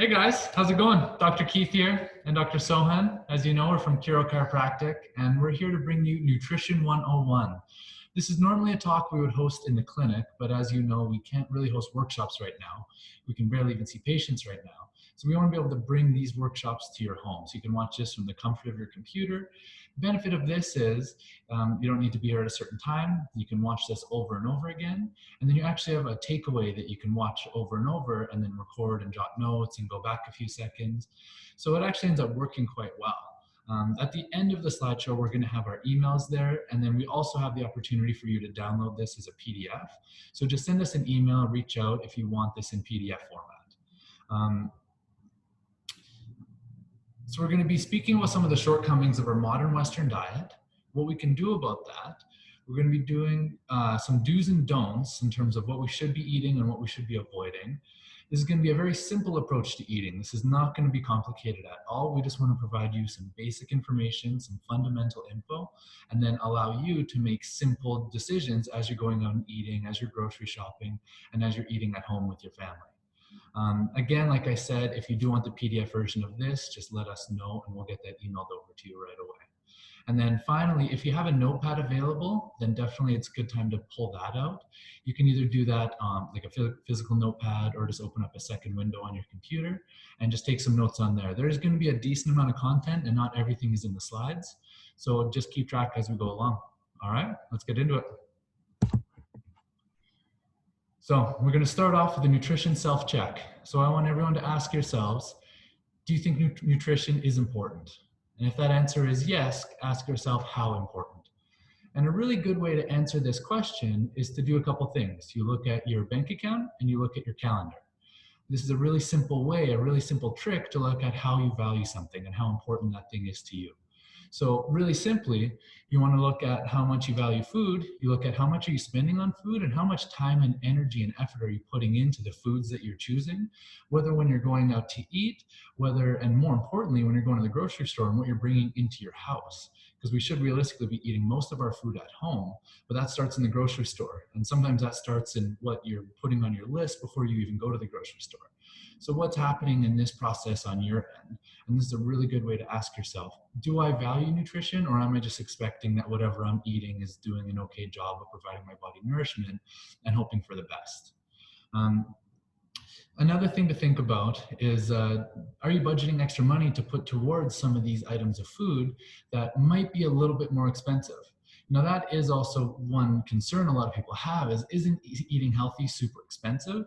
Hey guys, how's it going? Dr. Keith here and Dr. Sohan. As you know, we're from Kiro Chiropractic and we're here to bring you Nutrition 101. This is normally a talk we would host in the clinic, but as you know, we can't really host workshops right now. We can barely even see patients right now. So we want to be able to bring these workshops to your home so you can watch this from the comfort of your computer. The benefit of this is you don't need to be here at a certain time. You can watch this over and over again. And then you actually have a takeaway that you can watch over and over and then record and jot notes and go back a few seconds. So it actually ends up working quite well. At the end of the slideshow, we're going to have our emails there, and then we also have the opportunity for you to download this as a PDF. So just send us an email, reach out if you want this in PDF format. So we're going to be speaking about some of the shortcomings of our modern Western diet, what we can do about that. We're going to be doing some do's and don'ts in terms of what we should be eating and what we should be avoiding. This is going to be a very simple approach to eating. This is not going to be complicated at all. We just want to provide you some basic information, some fundamental info, and then allow you to make simple decisions as you're going out and eating, as you're grocery shopping, and as you're eating at home with your family. Again, like I said, if you do want the PDF version of this, just let us know and we'll get that emailed over to you right away. And then finally, if you have a notepad available, then definitely it's a good time to pull that out. You can either do that like a physical notepad or just open up a second window on your computer and just take some notes on there. There's going to be a decent amount of content and not everything is in the slides. So just keep track as we go along. All right, let's get into it. So we're going to start off with a nutrition self-check. So I want everyone to ask yourselves, do you think nutrition is important? And if that answer is yes, ask yourself how important. And a really good way to answer this question is to do a couple things. You look at your bank account and you look at your calendar. This is a really simple way, a really simple trick to look at how you value something and how important that thing is to you. So really simply, you want to look at how much you value food, you look at how much are you spending on food and how much time and energy and effort are you putting into the foods that you're choosing, whether when you're going out to eat, whether, and more importantly, when you're going to the grocery store and what you're bringing into your house. Because we should realistically be eating most of our food at home, but that starts in the grocery store. And sometimes that starts in what you're putting on your list before you even go to the grocery store. So what's happening in this process on your end? And this is a really good way to ask yourself, do I value nutrition or am I just expecting that whatever I'm eating is doing an okay job of providing my body nourishment and hoping for the best? Another thing to think about is, are you budgeting extra money to put towards some of these items of food that might be a little bit more expensive? Now that is also one concern a lot of people have is, isn't eating healthy super expensive?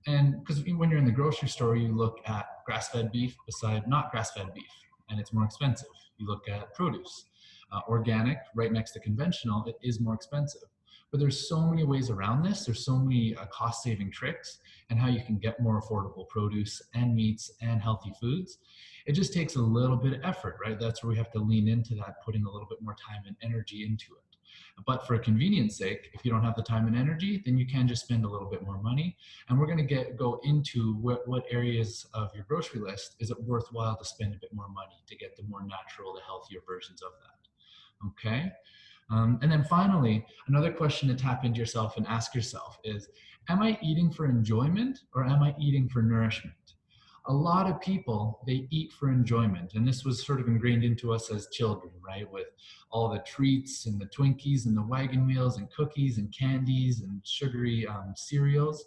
And because when you're in the grocery store, you look at grass-fed beef beside not grass-fed beef, and it's more expensive. You look at produce, organic, right next to conventional, it is more expensive. But there's so many ways around this. There's so many cost-saving tricks and how you can get more affordable produce and meats and healthy foods. It just takes a little bit of effort, right? That's where we have to lean into that, putting a little bit more time and energy into it. But for convenience sake, if you don't have the time and energy, then you can just spend a little bit more money. And we're going to go into what areas of your grocery list is it worthwhile to spend a bit more money to get the more natural, the healthier versions of that. Okay. And then finally, another question to tap into yourself and ask yourself is, am I eating for enjoyment or am I eating for nourishment? A lot of people, they eat for enjoyment. And this was sort of ingrained into us as children, right? With all the treats and the Twinkies and the wagon wheels and cookies and candies and sugary cereals.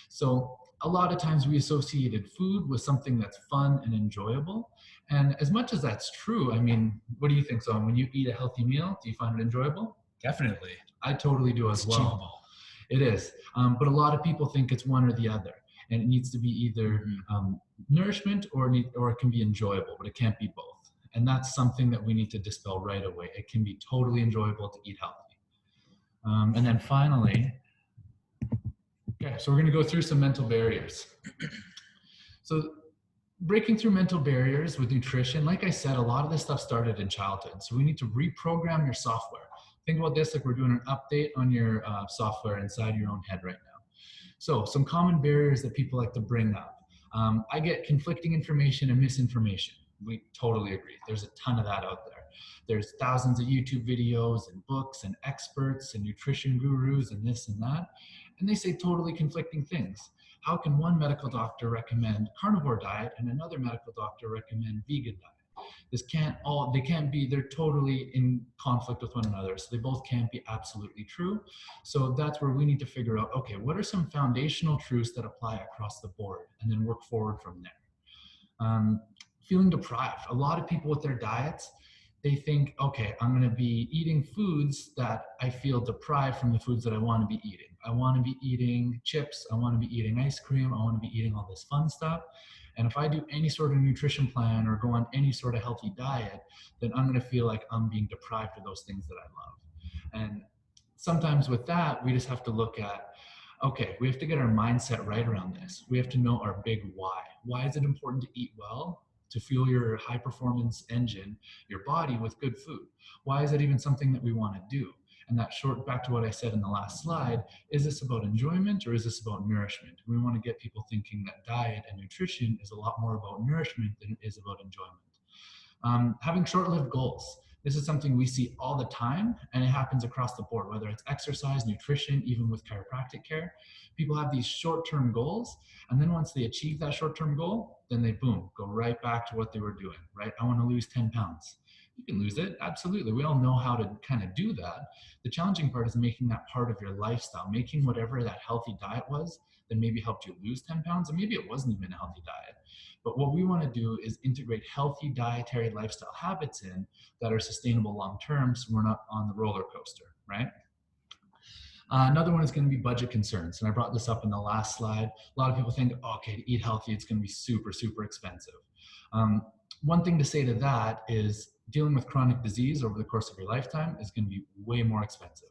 So a lot of times we associated food with something that's fun and enjoyable. And as much as that's true, I mean, what do you think, Son? When you eat a healthy meal, do you find it enjoyable? Definitely. I totally do as well. Achievable. It is. But a lot of people think it's one or the other. And it needs to be either nourishment or it can be enjoyable, but it can't be both. And that's something that we need to dispel right away. It can be totally enjoyable to eat healthy. And then finally, okay, so we're going to go through some mental barriers. So breaking through mental barriers with nutrition, like I said, a lot of this stuff started in childhood. So we need to reprogram your software. Think about this like we're doing an update on your software inside your own head right now. So some common barriers that people like to bring up. I get conflicting information and misinformation. We totally agree. There's a ton of that out there. There's thousands of YouTube videos and books and experts and nutrition gurus and this and that. And they say totally conflicting things. How can one medical doctor recommend carnivore diet and another medical doctor recommend vegan diet? They can't be, they're totally in conflict with one another. So they both can't be absolutely true. So that's where we need to figure out, okay, what are some foundational truths that apply across the board, and then work forward from there. Feeling deprived. A lot of people with their diets, they think, okay, I'm going to be eating foods that I feel deprived from the foods that I want to be eating. I want to be eating chips. I want to be eating ice cream. I want to be eating all this fun stuff. And if I do any sort of nutrition plan or go on any sort of healthy diet, then I'm going to feel like I'm being deprived of those things that I love. And sometimes with that, we just have to look at, okay, we have to get our mindset right around this. We have to know our big why. Why is it important to eat well? To fuel your high performance engine, your body, with good food. Why is it even something that we want to do? And that short, back to what I said in the last slide, is this about enjoyment or is this about nourishment? We want to get people thinking that diet and nutrition is a lot more about nourishment than it is about enjoyment. Having short-lived goals. This is something we see all the time, and it happens across the board, whether it's exercise, nutrition, even with chiropractic care. People have these short-term goals, and then once they achieve that short-term goal, then they, boom, go right back to what they were doing, right? I want to lose 10 pounds. You can lose it, absolutely. We all know how to kind of do that. The challenging part is making that part of your lifestyle, making whatever that healthy diet was that maybe helped you lose 10 pounds, and maybe it wasn't even a healthy diet. But what we want to do is integrate healthy dietary lifestyle habits in that are sustainable long term, so we're not on the roller coaster, right? Another one is going to be budget concerns. And I brought this up in the last slide. A lot of people think, oh, okay, to eat healthy, it's going to be super, super expensive. One thing to say to that is dealing with chronic disease over the course of your lifetime is going to be way more expensive.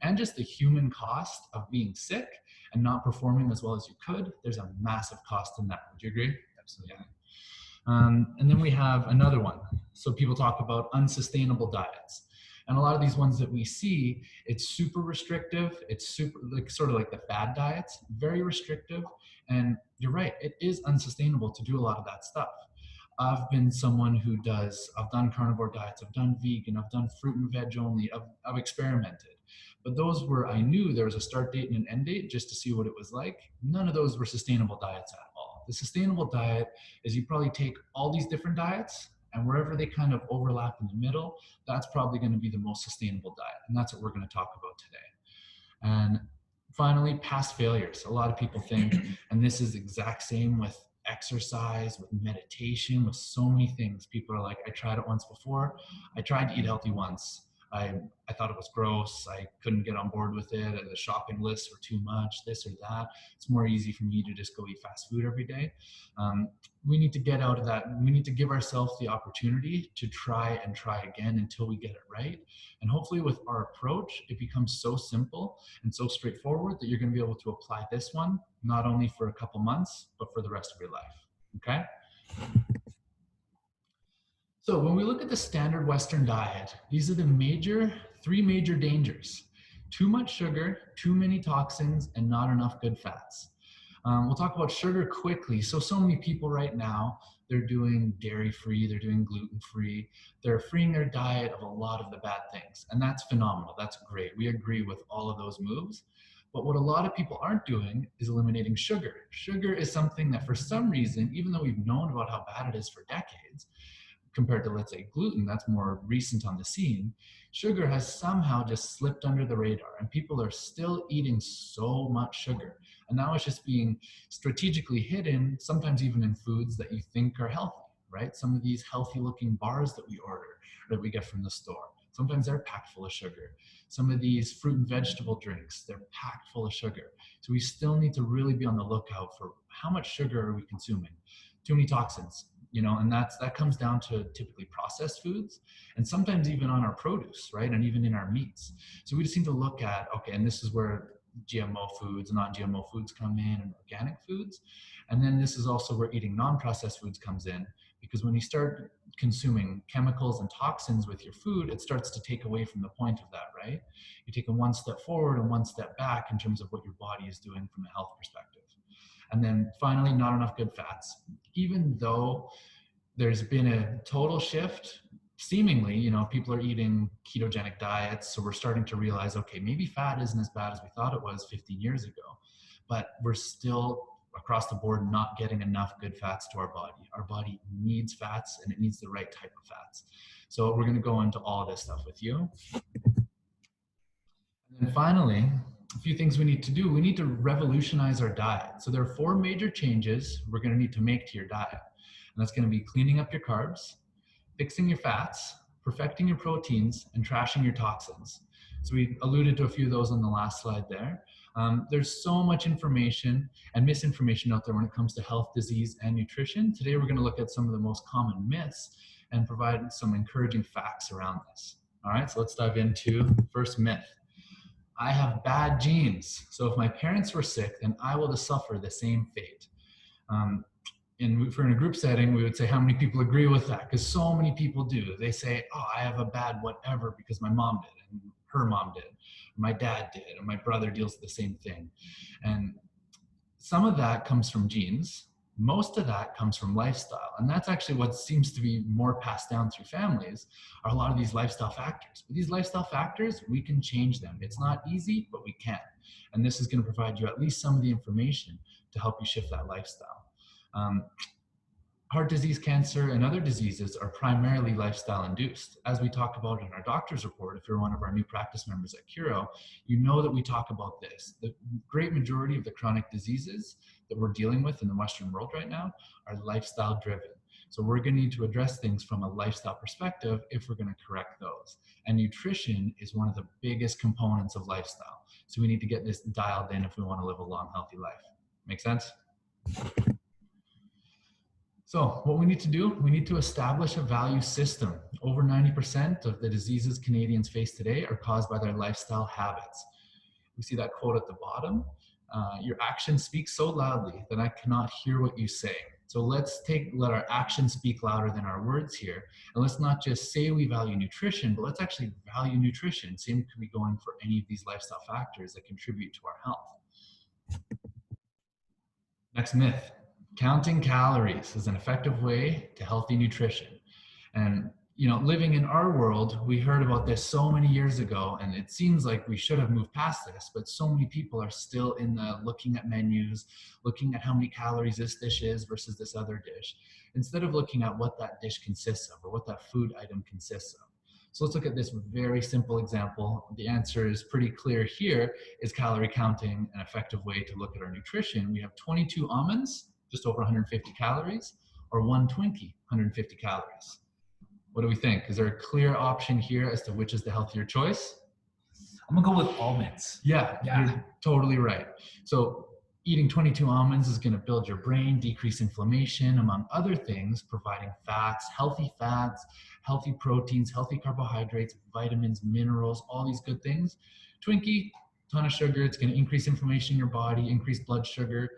And just the human cost of being sick and not performing as well as you could, there's a massive cost in that. Would you agree? Absolutely. Yeah. And then we have another one. So people talk about unsustainable diets. And a lot of these ones that we see, it's super restrictive. It's super, like, sort of like the fad diets, very restrictive. And you're right, it is unsustainable to do a lot of that stuff. I've been someone who I've done carnivore diets, I've done vegan, I've done fruit and veg only, I've experimented. But those were, I knew there was a start date and an end date just to see what it was like. None of those were sustainable diets at all. The sustainable diet is you probably take all these different diets, and wherever they kind of overlap in the middle, that's probably going to be the most sustainable diet. And that's what we're going to talk about today. And finally, past failures. A lot of people think, and this is exact same with exercise, with meditation, with so many things. People are like, I tried it once before. I tried to eat healthy once. I thought it was gross. I couldn't get on board with it. The shopping lists were too much, this or that. It's more easy for me to just go eat fast food every day. We need to get out of that. We need to give ourselves the opportunity to try and try again until we get it right. And hopefully with our approach, it becomes so simple and so straightforward that you're going to be able to apply this one, not only for a couple months, but for the rest of your life. Okay? So when we look at the standard Western diet, these are the three major dangers: too much sugar, too many toxins, and not enough good fats. We'll talk about sugar quickly. So many people right now, they're doing dairy-free, they're doing gluten-free, they're freeing their diet of a lot of the bad things. And that's phenomenal, that's great. We agree with all of those moves. But what a lot of people aren't doing is eliminating sugar. Sugar is something that for some reason, even though we've known about how bad it is for decades, compared to, let's say, gluten, that's more recent on the scene, sugar has somehow just slipped under the radar, and people are still eating so much sugar. And now it's just being strategically hidden, sometimes even in foods that you think are healthy, right? Some of these healthy looking bars that we order, that we get from the store, sometimes they're packed full of sugar. Some of these fruit and vegetable drinks, they're packed full of sugar. So we still need to really be on the lookout for how much sugar are we consuming. Too many toxins, and that comes down to typically processed foods, and sometimes even on our produce, right? And even in our meats. So we just need to look at, okay, and this is where GMO foods, non-GMO foods come in, and organic foods. And then this is also where eating non-processed foods comes in, because when you start consuming chemicals and toxins with your food, it starts to take away from the point of that, right? You're taking one step forward and one step back in terms of what your body is doing from a health perspective. And then finally, not enough good fats. Even though there's been a total shift, seemingly, people are eating ketogenic diets, so we're starting to realize, okay, maybe fat isn't as bad as we thought it was 15 years ago, but we're still across the board not getting enough good fats to our body. Our body needs fats, and it needs the right type of fats. So we're going to go into all this stuff with you. And then finally, a few things we need to do. We need to revolutionize our diet. So there are 4 major changes we're going to need to make to your diet. And that's going to be cleaning up your carbs, fixing your fats, perfecting your proteins, and trashing your toxins. So we alluded to a few of those on the last slide there. There's so much information and misinformation out there when it comes to health, disease, and nutrition. Today, we're going to look at some of the most common myths and provide some encouraging facts around this. All right, so let's dive into the first myth. I have bad genes, so if my parents were sick, then I will suffer the same fate. If we're in a group setting, we would say how many people agree with that, because so many people do. They say, oh, I have a bad whatever because my mom did, and her mom did, my dad did, and my brother deals with the same thing. And some of that comes from genes. Most of that comes from lifestyle. And that's actually what seems to be more passed down through families, are a lot of these lifestyle factors. But these lifestyle factors, we can change them. It's not easy, but we can. And this is going to provide you at least some of the information to help you shift that lifestyle. Heart disease, cancer, and other diseases are primarily lifestyle induced. As we talked about in our doctor's report, if you're one of our new practice members at Curo, you know that we talk about this. The great majority of the chronic diseases that we're dealing with in the Western world right now are lifestyle driven. So we're going to need to address things from a lifestyle perspective if we're going to correct those. And nutrition is one of the biggest components of lifestyle. So we need to get this dialed in if we want to live a long, healthy life. Make sense? So what we need to do, we need to establish a value system. Over 90% of the diseases Canadians face today are caused by their lifestyle habits. We see that quote at the bottom. Your actions speak so loudly that I cannot hear what you say. So let our actions speak louder than our words here. And let's not just say we value nutrition, but let's actually value nutrition. Same could be going for any of these lifestyle factors that contribute to our health. Next myth. Counting calories is an effective way to healthy nutrition. And living in our world, we heard about this so many years ago, and it seems like we should have moved past this, but so many people are still in the looking at menus, looking at how many calories this dish is versus this other dish, instead of looking at what that dish consists of or what that food item consists of. So let's look at this very simple example. The answer is pretty clear here. Is calorie counting an effective way to look at our nutrition? We have 22 almonds, just over 150 calories, or 1 Twinkie, 150 calories. What do we think? Is there a clear option here as to which is the healthier choice? I'm gonna go with almonds. Yeah, you're totally right. So eating 22 almonds is gonna build your brain, decrease inflammation, among other things, providing fats, healthy proteins, healthy carbohydrates, vitamins, minerals, all these good things. Twinkie, ton of sugar, it's gonna increase inflammation in your body, increase blood sugar.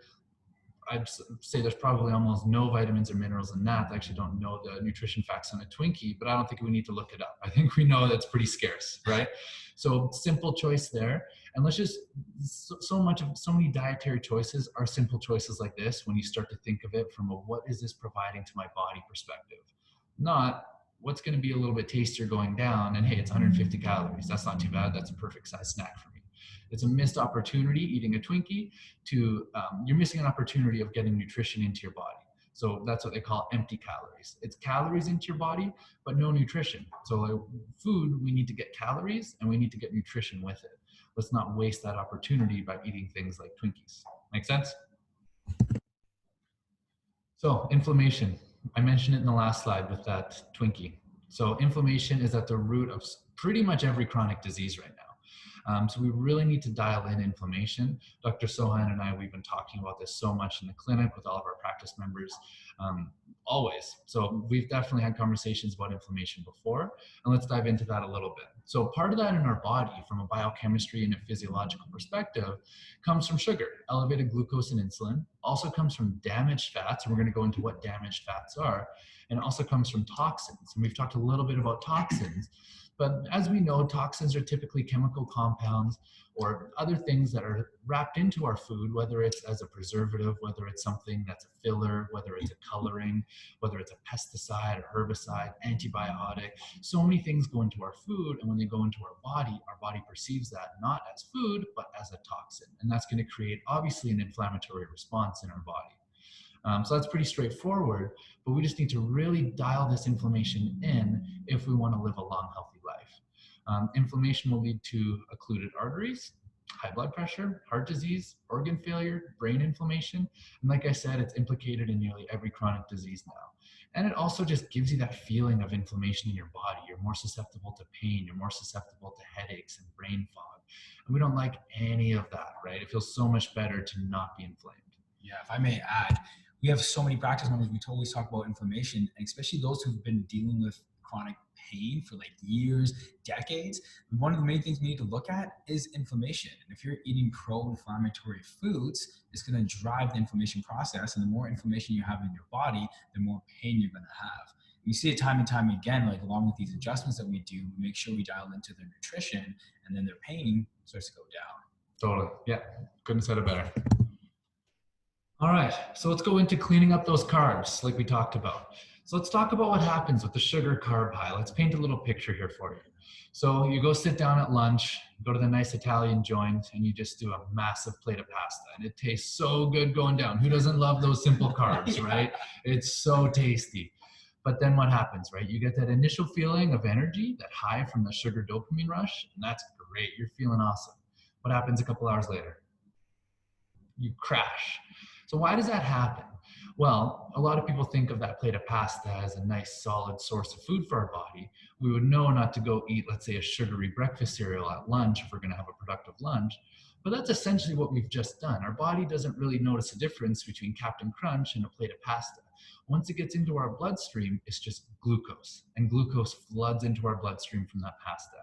I'd say there's probably almost no vitamins or minerals in that. I actually don't know the nutrition facts on a Twinkie, but I don't think we need to look it up. I think we know that's pretty scarce, right? So simple choice there. And let's just, so many dietary choices are simple choices like this when you start to think of it from a what is this providing to my body perspective, not what's going to be a little bit tastier going down and hey, it's 150 calories. That's not too bad. That's a perfect size snack for me. It's a missed opportunity eating a Twinkie you're missing an opportunity of getting nutrition into your body. So that's what they call empty calories. It's calories into your body, but no nutrition. So food, we need to get calories and we need to get nutrition with it. Let's not waste that opportunity by eating things like Twinkies. Make sense? So inflammation, I mentioned it in the last slide with that Twinkie. So inflammation is at the root of pretty much every chronic disease right now. So we really need to dial in inflammation. Dr. Sohan and I, we've been talking about this so much in the clinic with all of our practice members, always. So we've definitely had conversations about inflammation before, and let's dive into that a little bit. So part of that in our body, from a biochemistry and a physiological perspective, comes from sugar, elevated glucose and insulin, also comes from damaged fats, and we're gonna go into what damaged fats are, and it also comes from toxins. And we've talked a little bit about toxins. But as we know, toxins are typically chemical compounds or other things that are wrapped into our food, whether it's as a preservative, whether it's something that's a filler, whether it's a coloring, whether it's a pesticide, a herbicide, antibiotic. So many things go into our food, and when they go into our body perceives that not as food, but as a toxin. And that's going to create, obviously, an inflammatory response in our body. So that's pretty straightforward, but we just need to really dial this inflammation in if we want to live a long, healthy life. Inflammation will lead to occluded arteries, high blood pressure, heart disease, organ failure, brain inflammation. And like I said, it's implicated in nearly every chronic disease now. And it also just gives you that feeling of inflammation in your body. You're more susceptible to pain, you're more susceptible to headaches and brain fog. And we don't like any of that, right? It feels so much better to not be inflamed. Yeah, if I may add, we have so many practice members. We always talk about inflammation, and especially those who've been dealing with chronic pain for like years, decades. One of the main things we need to look at is inflammation. And if you're eating pro-inflammatory foods, it's going to drive the inflammation process. And the more inflammation you have in your body, the more pain you're going to have. We see it time and time again, like along with these adjustments that we do, we make sure we dial into their nutrition, and then their pain starts to go down. Totally. Yeah. Couldn't have said it better. All right, so let's go into cleaning up those carbs like we talked about. So let's talk about what happens with the sugar carb high. Let's paint a little picture here for you. So you go sit down at lunch, go to the nice Italian joint, and you just do a massive plate of pasta. And it tastes so good going down. Who doesn't love those simple carbs, right? It's so tasty. But then what happens, right? You get that initial feeling of energy, that high from the sugar dopamine rush, and that's great. You're feeling awesome. What happens a couple hours later? You crash. So why does that happen? Well, a lot of people think of that plate of pasta as a nice solid source of food for our body. We would know not to go eat, let's say, a sugary breakfast cereal at lunch if we're going to have a productive lunch. But that's essentially what we've just done. Our body doesn't really notice a difference between Captain Crunch and a plate of pasta. Once it gets into our bloodstream, it's just glucose, and glucose floods into our bloodstream from that pasta.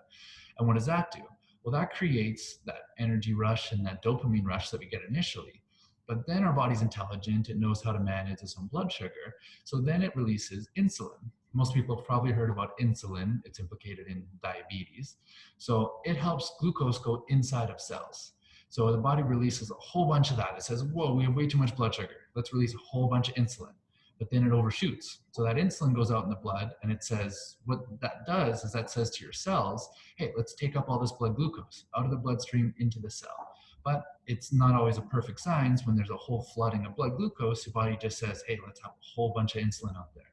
And what does that do? Well, that creates that energy rush and that dopamine rush that we get initially. But then our body's intelligent, it knows how to manage its own blood sugar. So then it releases insulin. Most people have probably heard about insulin. It's implicated in diabetes. So it helps glucose go inside of cells. So the body releases a whole bunch of that. It says, whoa, we have way too much blood sugar. Let's release a whole bunch of insulin. But then it overshoots. So that insulin goes out in the blood, and it says, what that does is that says to your cells, hey, let's take up all this blood glucose out of the bloodstream into the cell. But it's not always a perfect science. When there's a whole flooding of blood glucose, your body just says, hey, let's have a whole bunch of insulin out there.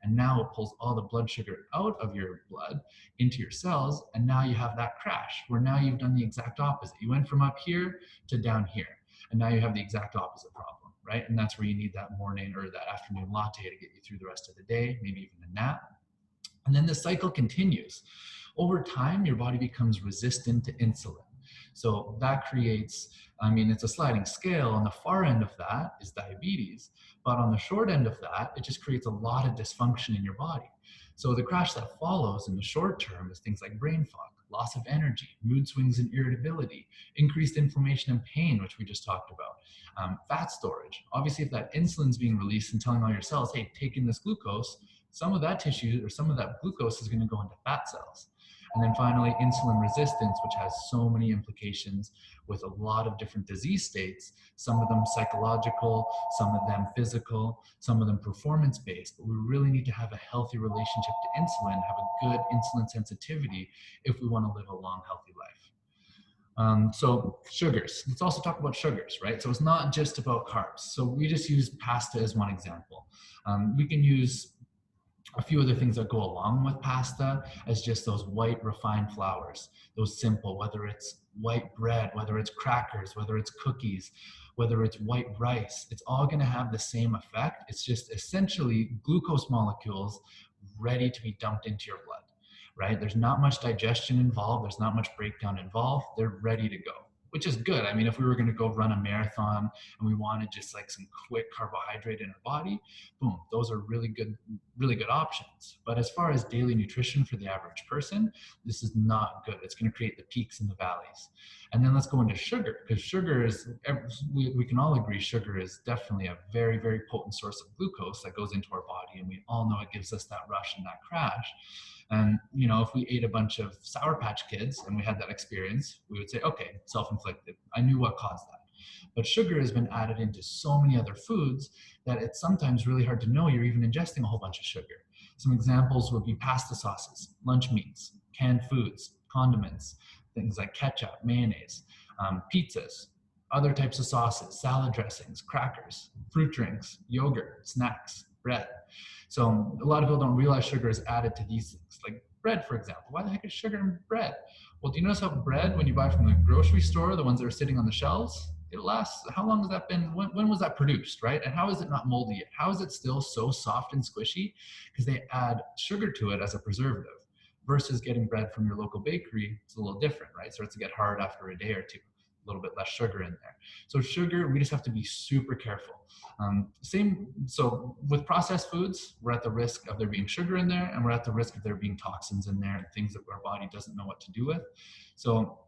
And now it pulls all the blood sugar out of your blood into your cells, and now you have that crash where now you've done the exact opposite. You went from up here to down here, and now you have the exact opposite problem, right? And that's where you need that morning or that afternoon latte to get you through the rest of the day, maybe even a nap. And then the cycle continues. Over time, your body becomes resistant to insulin. So that creates, it's a sliding scale. On the far end of that is diabetes, but on the short end of that, it just creates a lot of dysfunction in your body. So the crash that follows in the short term is things like brain fog, loss of energy, mood swings and irritability, increased inflammation and pain, which we just talked about, fat storage. Obviously, if that insulin's being released and telling all your cells, hey, take in this glucose, some of that tissue or some of that glucose is going to go into fat cells. And then finally, insulin resistance, which has so many implications with a lot of different disease states, some of them psychological, some of them physical, some of them performance-based. But we really need to have a healthy relationship to insulin, have a good insulin sensitivity if we want to live a long, healthy life. So sugars, let's also talk about sugars, right? So it's not just about carbs. So we just use pasta as one example. We can use a few other things that go along with pasta as just those white refined flours, those simple, whether it's white bread, whether it's crackers, whether it's cookies, whether it's white rice, it's all going to have the same effect. It's just essentially glucose molecules ready to be dumped into your blood, right? There's not much digestion involved. There's not much breakdown involved. They're ready to go, which is good. If we were going to go run a marathon and we wanted just like some quick carbohydrate in our body, boom, those are really good really good options. But as far as daily nutrition for the average person, this is not good. It's going to create the peaks and the valleys. And then let's go into sugar, because sugar is, we can all agree, sugar is definitely a very, very potent source of glucose that goes into our body. And we all know it gives us that rush and that crash. And, you know, if we ate a bunch of Sour Patch Kids and we had that experience, we would say, okay, self-inflicted. I knew what caused that. But sugar has been added into so many other foods that it's sometimes really hard to know you're even ingesting a whole bunch of sugar. Some examples would be pasta sauces, lunch meats, canned foods, condiments, things like ketchup, mayonnaise, pizzas, other types of sauces, salad dressings, crackers, fruit drinks, yogurt, snacks, bread. So a lot of people don't realize sugar is added to these things, like bread, for example. Why the heck is sugar in bread? Well, do you notice how bread, when you buy from the grocery store, the ones that are sitting on the shelves, it lasts, how long has that been, when was that produced, right? And how is it not moldy yet? How is it still so soft and squishy? Because they add sugar to it as a preservative, versus getting bread from your local bakery. It's a little different, right? It starts to get hard after a day or two, a little bit less sugar in there. So sugar, we just have to be super careful. So with processed foods, we're at the risk of there being sugar in there, and we're at the risk of there being toxins in there and things that our body doesn't know what to do with. So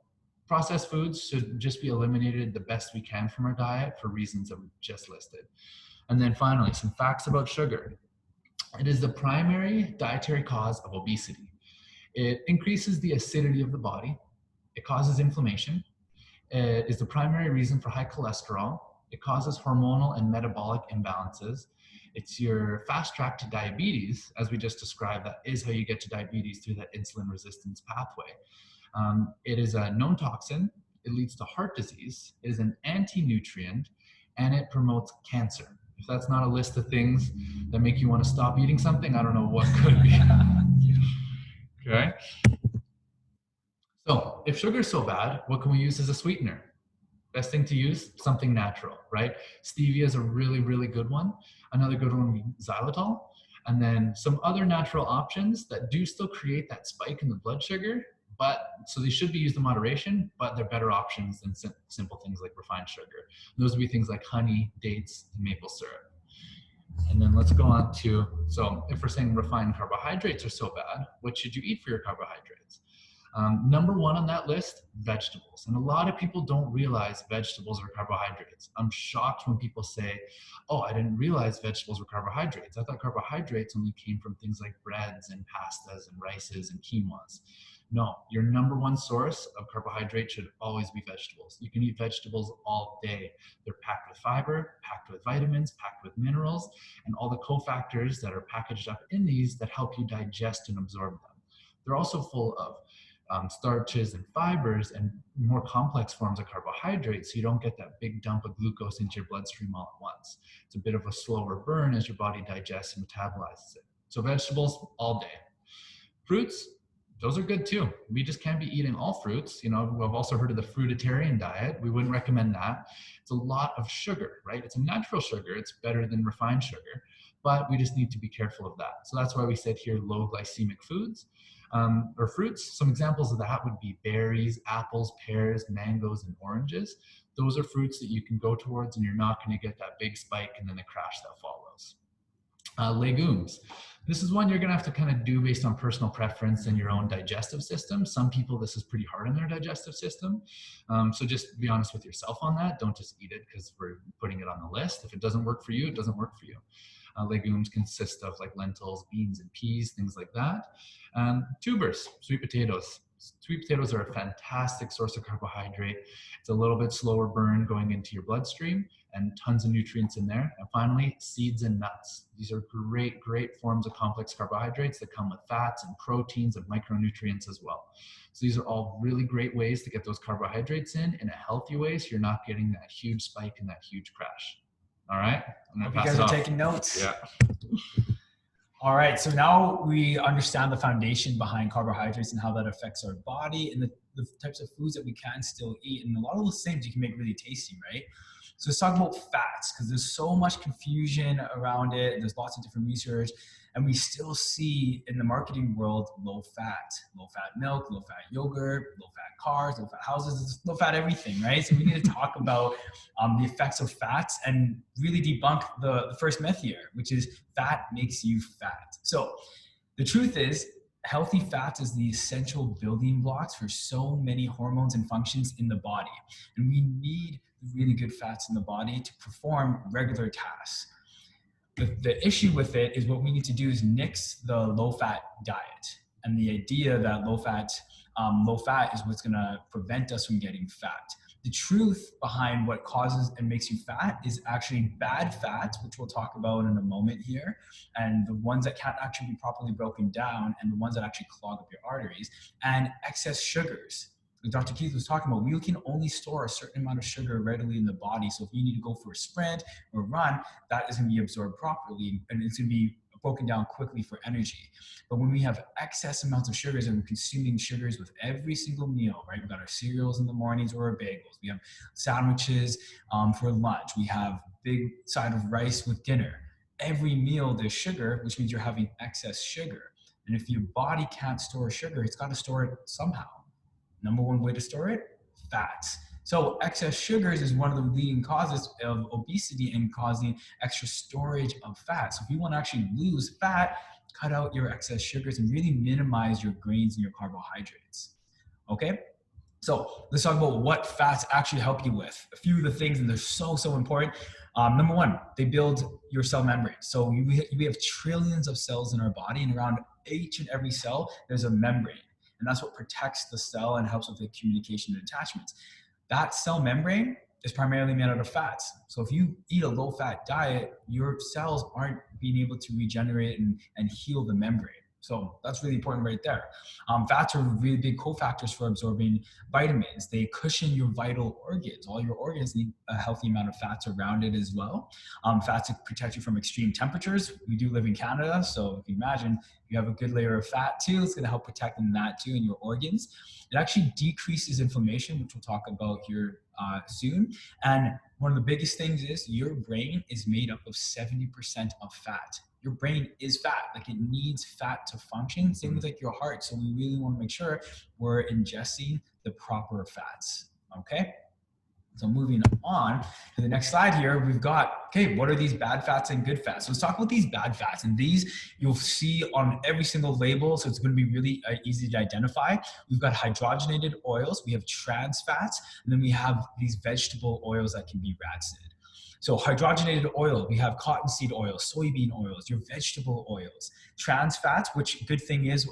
processed foods should just be eliminated the best we can from our diet for reasons that we just listed. And then finally, some facts about sugar. It is the primary dietary cause of obesity. It increases the acidity of the body. It causes inflammation. It is the primary reason for high cholesterol. It causes hormonal and metabolic imbalances. It's your fast track to diabetes, as we just described. That is how you get to diabetes, through that insulin resistance pathway. It is a known toxin. It leads to heart disease. It is an anti-nutrient, and it promotes cancer. If that's not a list of things that make you want to stop eating something, I don't know what could be. Okay. So if sugar is so bad, what can we use as a sweetener? Best thing to use, something natural, right? Stevia is a really, really good one. Another good one would be xylitol. And then some other natural options that do still create that spike in the blood sugar, but so they should be used in moderation, but they're better options than simple things like refined sugar. Those would be things like honey, dates, and maple syrup. And then let's go on to, so if we're saying refined carbohydrates are so bad, what should you eat for your carbohydrates? Number one on that list, vegetables. And a lot of people don't realize vegetables are carbohydrates. I'm shocked when people say, oh, I didn't realize vegetables were carbohydrates. I thought carbohydrates only came from things like breads and pastas and rices and quinoas. No, your number one source of carbohydrate should always be vegetables. You can eat vegetables all day. They're packed with fiber, packed with vitamins, packed with minerals, and all the cofactors that are packaged up in these that help you digest and absorb them. They're also full of starches and fibers and more complex forms of carbohydrates, so you don't get that big dump of glucose into your bloodstream all at once. It's a bit of a slower burn as your body digests and metabolizes it. So vegetables all day. Fruits, those are good too. We just can't be eating all fruits. You know, I've also heard of the fruitarian diet. We wouldn't recommend that. It's a lot of sugar, right? It's a natural sugar. It's better than refined sugar, but we just need to be careful of that. So that's why we said here low glycemic foods. Or fruits. Some examples of that would be berries, apples, pears, mangoes, and oranges. Those are fruits that you can go towards, and you're not going to get that big spike and then the crash that follows. Legumes. This is one you're going to have to kind of do based on personal preference and your own digestive system. Some people, this is pretty hard on their digestive system. So just be honest with yourself on that. Don't just eat it because we're putting it on the list. If it doesn't work for you, it doesn't work for you. Legumes consist of like lentils, beans, and peas, things like that. Tubers, sweet potatoes. Sweet potatoes are a fantastic source of carbohydrate. It's a little bit slower burn going into your bloodstream and tons of nutrients in there. And finally, seeds and nuts. These are great, great forms of complex carbohydrates that come with fats and proteins and micronutrients as well. So these are all really great ways to get those carbohydrates in a healthy way, so you're not getting that huge spike and that huge crash. All right, I'm gonna pass it off. You guys are taking notes. Yeah. All right, so now we understand the foundation behind carbohydrates and how that affects our body and the types of foods that we can still eat. And a lot of those things you can make really tasty, right? So let's talk about fats, because there's so much confusion around it. There's lots of different research, and we still see in the marketing world low fat milk, low fat yogurt, low fat cars, low fat houses, low fat everything, right? So we need to talk about the effects of fats and really debunk the first myth here, which is fat makes you fat. So the truth is, healthy fats is the essential building blocks for so many hormones and functions in the body. And we need really good fats in the body to perform regular tasks. The issue with it is what we need to do is nix the low-fat diet. And the idea that low fat is what's gonna prevent us from getting fat. The truth behind what causes and makes you fat is actually bad fats, which we'll talk about in a moment here, and the ones that can't actually be properly broken down, and the ones that actually clog up your arteries, and excess sugars. Like Dr. Keith was talking about, we can only store a certain amount of sugar readily in the body. So if you need to go for a sprint or a run, that is going to be absorbed properly, and it's going to be broken down quickly for energy. But when we have excess amounts of sugars and we're consuming sugars with every single meal, right? We've got our cereals in the mornings or our bagels. We have sandwiches for lunch. We have big side of rice with dinner. Every meal there's sugar, which means you're having excess sugar. And if your body can't store sugar, it's got to store it somehow. Number one way to store it, fats. So excess sugars is one of the leading causes of obesity and causing extra storage of fat. So if you want to actually lose fat, cut out your excess sugars and really minimize your grains and your carbohydrates. Okay? So let's talk about what fats actually help you with. A few of the things, and they're so important. Number one, they build your cell membrane. So we have trillions of cells in our body, and around each and every cell, there's a membrane. And that's what protects the cell and helps with the communication and attachments. That cell membrane is primarily made out of fats. So if you eat a low-fat diet, your cells aren't being able to regenerate and heal the membrane. So that's really important right there. Fats are really big cofactors for absorbing vitamins. They cushion your vital organs. All your organs need a healthy amount of fats around it as well. Fats protect you from extreme temperatures. We do live in Canada, so if you imagine you have a good layer of fat too, it's gonna help protect that too in your organs. It actually decreases inflammation, which we'll talk about here soon. And one of the biggest things is your brain is made up of 70% of fat. Your brain is fat, like it needs fat to function. Same with like your heart. So we really want to make sure we're ingesting the proper fats. Okay. So moving on to the next slide here, we've got, okay, what are these bad fats and good fats? So let's talk about these bad fats. And these you'll see on every single label. So it's going to be really easy to identify. We've got hydrogenated oils, we have trans fats, and then we have these vegetable oils that can be rancid. So hydrogenated oil, we have cottonseed oil, soybean oils, your vegetable oils. Trans fats, which good thing is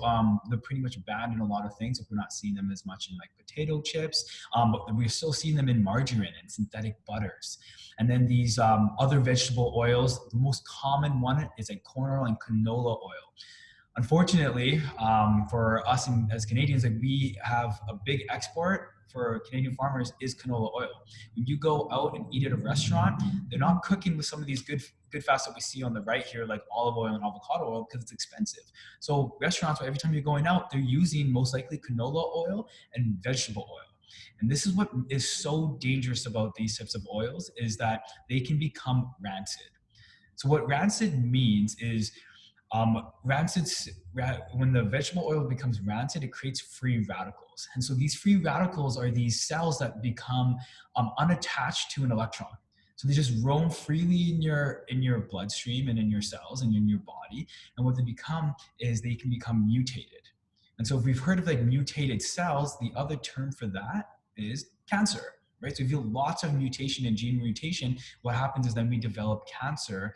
they're pretty much banned in a lot of things. If we're not seeing them as much in like potato chips, but we're still seeing them in margarine and synthetic butters. And then these other vegetable oils, the most common one is like corn oil and canola oil. Unfortunately, for us as Canadians, like we have a big export for Canadian farmers is canola oil. When you go out and eat at a restaurant, they're not cooking with some of these good fats that we see on the right here, like olive oil and avocado oil, because it's expensive. So restaurants, every time you're going out, they're using most likely canola oil and vegetable oil. And this is what is so dangerous about these types of oils, is that they can become rancid. So what rancid means is when the vegetable oil becomes rancid, it creates free radicals. And so these free radicals are these cells that become unattached to an electron. So they just roam freely in your bloodstream and in your cells and in your body. And what they become is they can become mutated. And so if we've heard of like mutated cells, the other term for that is cancer. Right? So if you have lots of mutation and gene mutation, what happens is then we develop cancer.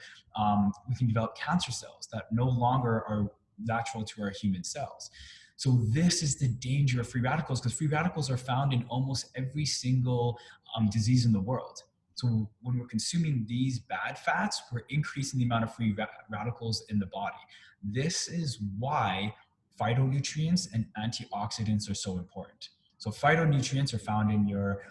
We can develop cancer cells that no longer are natural to our human cells. So this is the danger of free radicals, because free radicals are found in almost every single disease in the world. So when we're consuming these bad fats, we're increasing the amount of free radicals in the body. This is why phytonutrients and antioxidants are so important. So phytonutrients are found in your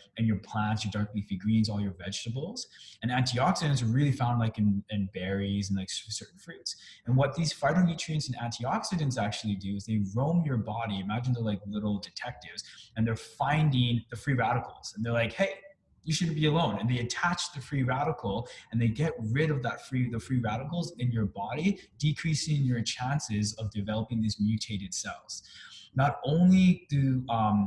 plants, your dark leafy greens, all your vegetables. And antioxidants are really found like in berries and like certain fruits. And what these phytonutrients and antioxidants actually do is they roam your body. Imagine they're like little detectives, and they're finding the free radicals. And they're like, hey, you shouldn't be alone. And they attach the free radical and they get rid of the free radicals in your body, decreasing your chances of developing these mutated cells. Not only do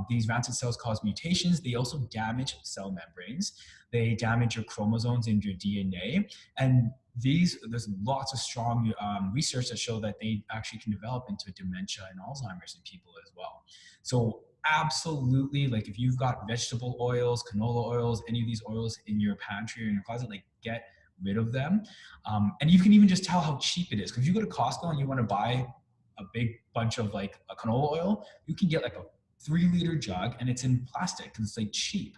these rancid cells cause mutations, they also damage cell membranes. They damage your chromosomes and your DNA. And there's lots of strong research that show that they actually can develop into dementia and Alzheimer's in people as well. So absolutely, like if you've got vegetable oils, canola oils, any of these oils in your pantry or in your closet, like get rid of them. And you can even just tell how cheap it is. Because if you go to Costco and you want to buy a big bunch of like a canola oil, you can get like a 3-liter jug and it's in plastic because it's like cheap.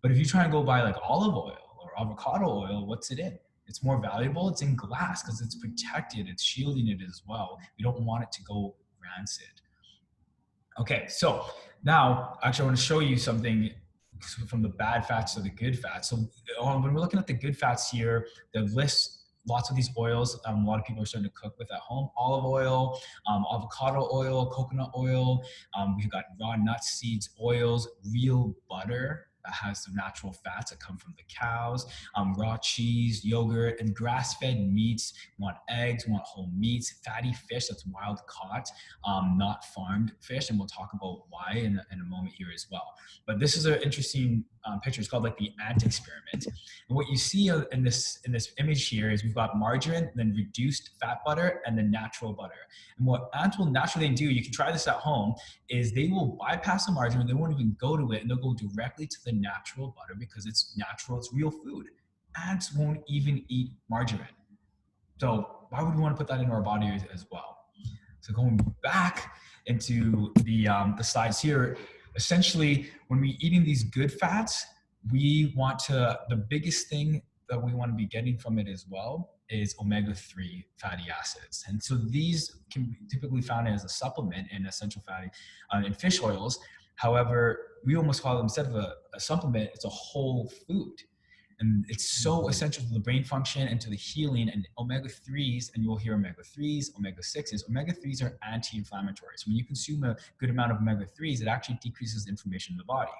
But if you try and go buy like olive oil or avocado oil, what's it in? It's more valuable. It's in glass because it's protected. It's shielding it as well. We don't want it to go rancid. Okay, so now actually I want to show you something from the bad fats to the good fats. So when we're looking at the good fats here, the list lots of these oils a lot of people are starting to cook with at home: olive oil, avocado oil, coconut oil. We've got raw nuts, seeds, oils, real butter that has some natural fats that come from the cows, raw cheese, yogurt, and grass-fed meats. We want eggs, we want whole meats, fatty fish that's wild caught, not farmed fish, and we'll talk about why in a moment here as well. But this is an interesting picture. It's called like the ant experiment. And what you see in this image here is we've got margarine, then reduced fat butter, and then natural butter. And what ants will naturally do, you can try this at home, is they will bypass the margarine, they won't even go to it, and they'll go directly to the natural butter because it's natural, it's real food. Ants won't even eat margarine. So why would we want to put that into our body as well? So going back into the slides here, essentially when we're eating these good fats, we want to, the biggest thing that we want to be getting from it as well is omega-3 fatty acids. And so these can be typically found as a supplement in essential fatty in fish oils. However, we almost call them, instead of a supplement, it's a whole food. And it's so essential to the brain function and to the healing. And omega-3s, and you'll hear omega-3s, omega-6s. Omega-3s are anti-inflammatory. So when you consume a good amount of omega-3s, it actually decreases inflammation in the body.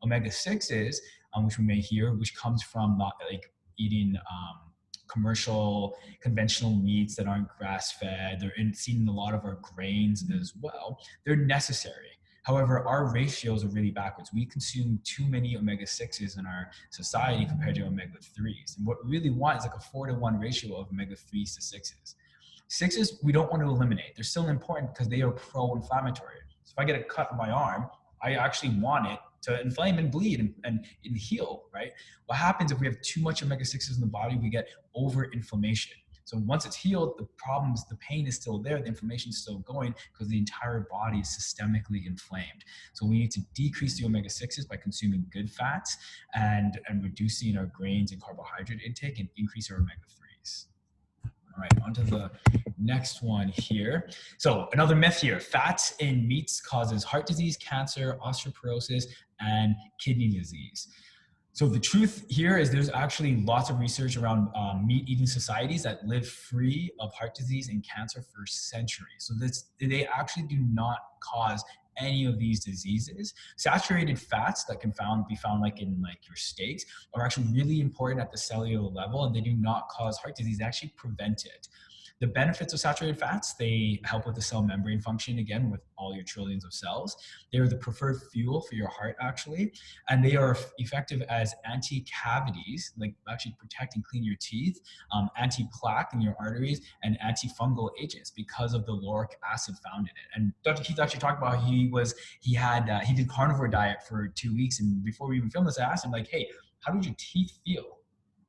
Omega-6s, which we may hear, which comes from not like eating commercial, conventional meats that aren't grass-fed. They're seen in a lot of our grains as well. They're necessary. However, our ratios are really backwards. We consume too many omega-6s in our society compared to omega-3s. And what we really want is like a 4-to-1 ratio of omega-3s to 6s. 6s, we don't want to eliminate. They're still important because they are pro-inflammatory. So if I get a cut on my arm, I actually want it to inflame and bleed and heal, right? What happens if we have too much omega-6s in the body? We get over-inflammation. So once it's healed, the problems, the pain is still there, the inflammation is still going because the entire body is systemically inflamed. So we need to decrease the omega-6s by consuming good fats and reducing our grains and carbohydrate intake and increase our omega-3s. All right, on to the next one here. So another myth here: fats in meats causes heart disease, cancer, osteoporosis, and kidney disease. So the truth here is there's actually lots of research around meat-eating societies that live free of heart disease and cancer for centuries. So they actually do not cause any of these diseases. Saturated fats that can be found like in like your steaks are actually really important at the cellular level, and they do not cause heart disease. They actually prevent it. The benefits of saturated fats: they help with the cell membrane function, again, with all your trillions of cells. They're the preferred fuel for your heart, actually. And they are effective as anti-cavities, like actually protect and clean your teeth, anti-plaque in your arteries, and antifungal agents because of the lauric acid found in it. And Dr. Keith actually talked about he did carnivore diet for 2 weeks. And before we even filmed this, I asked him, like, hey, how did your teeth feel?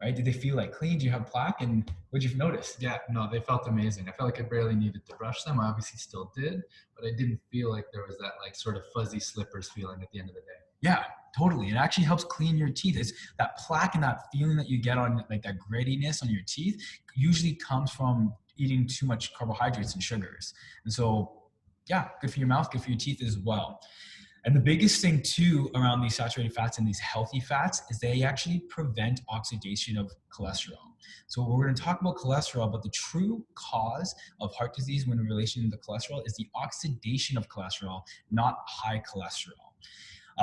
Right? Did they feel like clean? Do you have plaque? And what did you notice? Yeah, no, they felt amazing. I felt like I barely needed to brush them. I obviously still did, but I didn't feel like there was that like sort of fuzzy slippers feeling at the end of the day. Yeah, totally. It actually helps clean your teeth. It's that plaque and that feeling that you get on like that grittiness on your teeth usually comes from eating too much carbohydrates and sugars. And so, yeah, good for your mouth, good for your teeth as well. And the biggest thing too around these saturated fats and these healthy fats is they actually prevent oxidation of cholesterol. So we're going to talk about cholesterol, but the true cause of heart disease when in relation to cholesterol is the oxidation of cholesterol, not high cholesterol.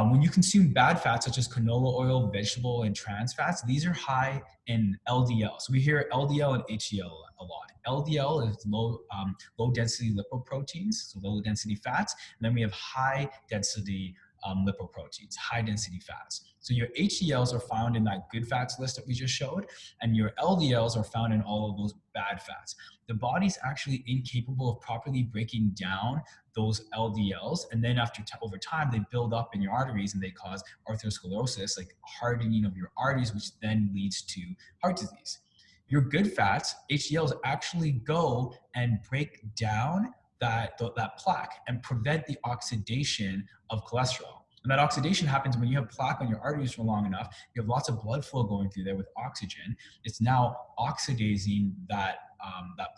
When you consume bad fats such as canola oil, vegetable, and trans fats, these are high in LDL. So we hear LDL and HDL a lot. LDL is low density lipoproteins, so low density fats. And then we have high density lipoproteins, high density fats. So your HDLs are found in that good fats list that we just showed, and your LDLs are found in all of those bad fats. The body's actually incapable of properly breaking down those LDLs, and then over time they build up in your arteries and they cause atherosclerosis, like hardening of your arteries, which then leads to heart disease. Your good fats, HDLs, actually go and break down that plaque and prevent the oxidation of cholesterol. And that oxidation happens when you have plaque on your arteries for long enough. You have lots of blood flow going through there with oxygen. It's now oxidizing that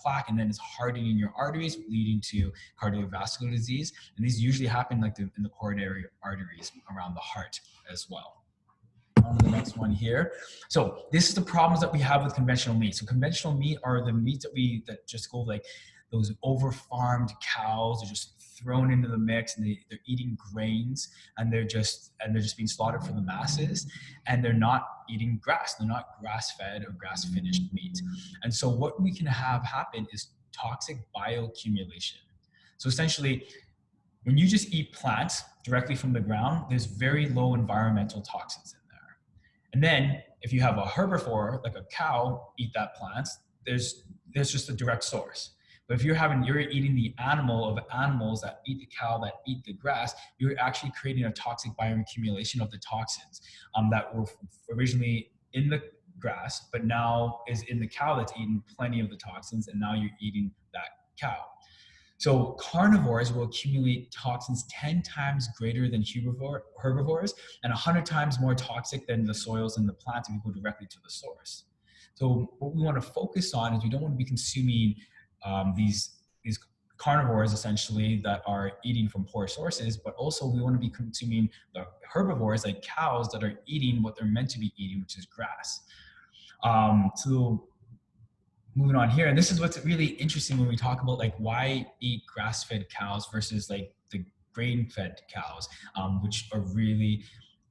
plaque, and then it's hardening your arteries, leading to cardiovascular disease. And these usually happen in the coronary arteries around the heart as well. On to the next one here. So this is the problems that we have with conventional meat. So conventional meat are the meats that just go like those over-farmed cows. They're just thrown into the mix, and they're eating grains, and they're just being slaughtered for the masses, and they're not eating grass. They're not grass-fed or grass-finished meat. And so what we can have happen is toxic bioaccumulation. So essentially, when you just eat plants directly from the ground, there's very low environmental toxins in there. And then if you have a herbivore, like a cow, eat that plant, there's just a direct source. But if you're eating the animal of animals that eat the cow, that eat the grass, you're actually creating a toxic bioaccumulation of the toxins that were originally in the grass, but now is in the cow that's eating plenty of the toxins, and now you're eating that cow. So carnivores will accumulate toxins 10 times greater than herbivores, and 100 times more toxic than the soils and the plants if you go directly to the source. So what we want to focus on is we don't want to be consuming these carnivores essentially that are eating from poor sources, but also we want to be consuming the herbivores like cows that are eating what they're meant to be eating, which is grass. So moving on here, and this is what's really interesting when we talk about like why eat grass-fed cows versus like the grain-fed cows, which are really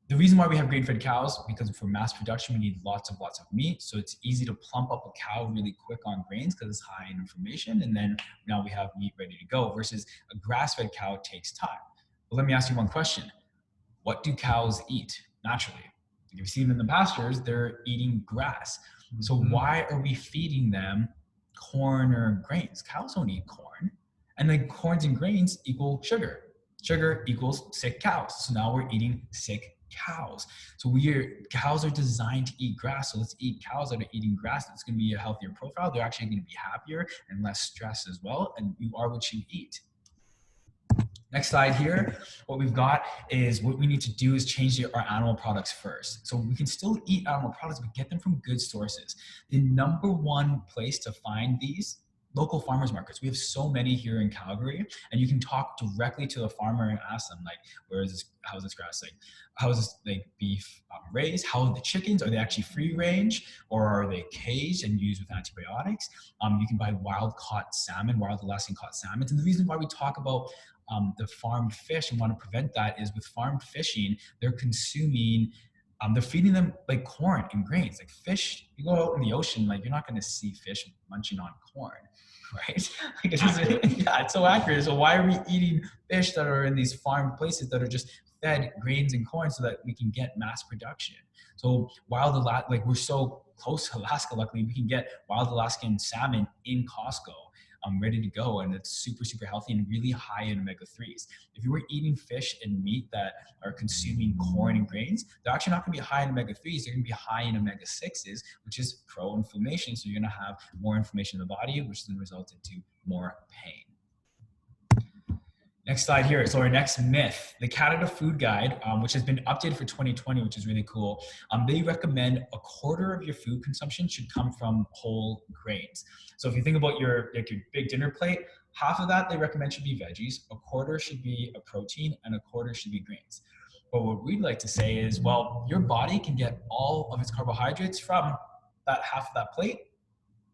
the reason why we have grain-fed cows, because for mass production, we need lots of meat. So it's easy to plump up a cow really quick on grains because it's high in information. And then now we have meat ready to go, versus a grass-fed cow takes time. But let me ask you one question. What do cows eat naturally? If you've seen them in the pastures, they're eating grass. So why are we feeding them corn or grains? Cows don't eat corn. And then corns and grains equal sugar. Sugar equals sick cows. So now we're eating sick cows. So cows are designed to eat grass. So let's eat cows that are eating grass. That's going to be a healthier profile. They're actually going to be happier and less stressed as well. And you are what you eat. Next slide here, what we've got is what we need to do is change our animal products first. So we can still eat animal products, but get them from good sources. The number one place to find these, local farmers markets. We have so many here in Calgary, and you can talk directly to the farmer and ask them, like, how is this grass, like, how is this like beef raised? How are the chickens? Are they actually free range, or are they caged and used with antibiotics? You can buy wild Alaskan caught salmon. And the reason why we talk about the farmed fish and want to prevent that is with farmed fishing, they're consuming, they're feeding them like corn and grains. Like fish, you go out in the ocean, like you're not going to see fish munching on corn, right? Like it's so accurate. So why are we eating fish that are in these farmed places that are just fed grains and corn so that we can get mass production? So like we're so close to Alaska, luckily we can get wild Alaskan salmon in Costco. Ready to go, and it's super, super healthy and really high in omega-3s. If you were eating fish and meat that are consuming corn and grains, they're actually not going to be high in omega-3s. They're going to be high in omega-6s, which is pro-inflammation. So you're going to have more inflammation in the body, which is going to result into more pain. Next slide here. So our next myth, the Canada Food Guide, which has been updated for 2020, which is really cool. They recommend a quarter of your food consumption should come from whole grains. So if you think about your big dinner plate, half of that they recommend should be veggies, a quarter should be a protein, and a quarter should be grains. But what we'd like to say is, well, your body can get all of its carbohydrates from that half of that plate.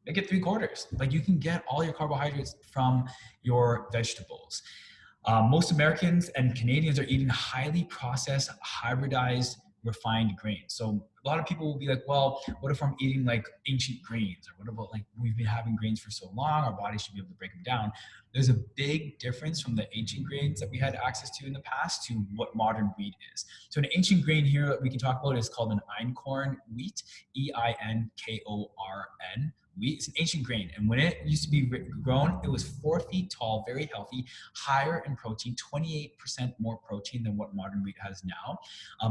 Make it 3/4. Like you can get all your carbohydrates from your vegetables. Most Americans and Canadians are eating highly processed, hybridized, refined grains. So a lot of people will be like, well, what if I'm eating like ancient grains? Or what about like we've been having grains for so long, our body should be able to break them down. There's a big difference from the ancient grains that we had access to in the past to what modern wheat is. So an ancient grain here that we can talk about is called an einkorn wheat, Einkorn wheat. It's an ancient grain. And when it used to be grown, it was 4 feet tall, very healthy, higher in protein, 28% more protein than what modern wheat has now.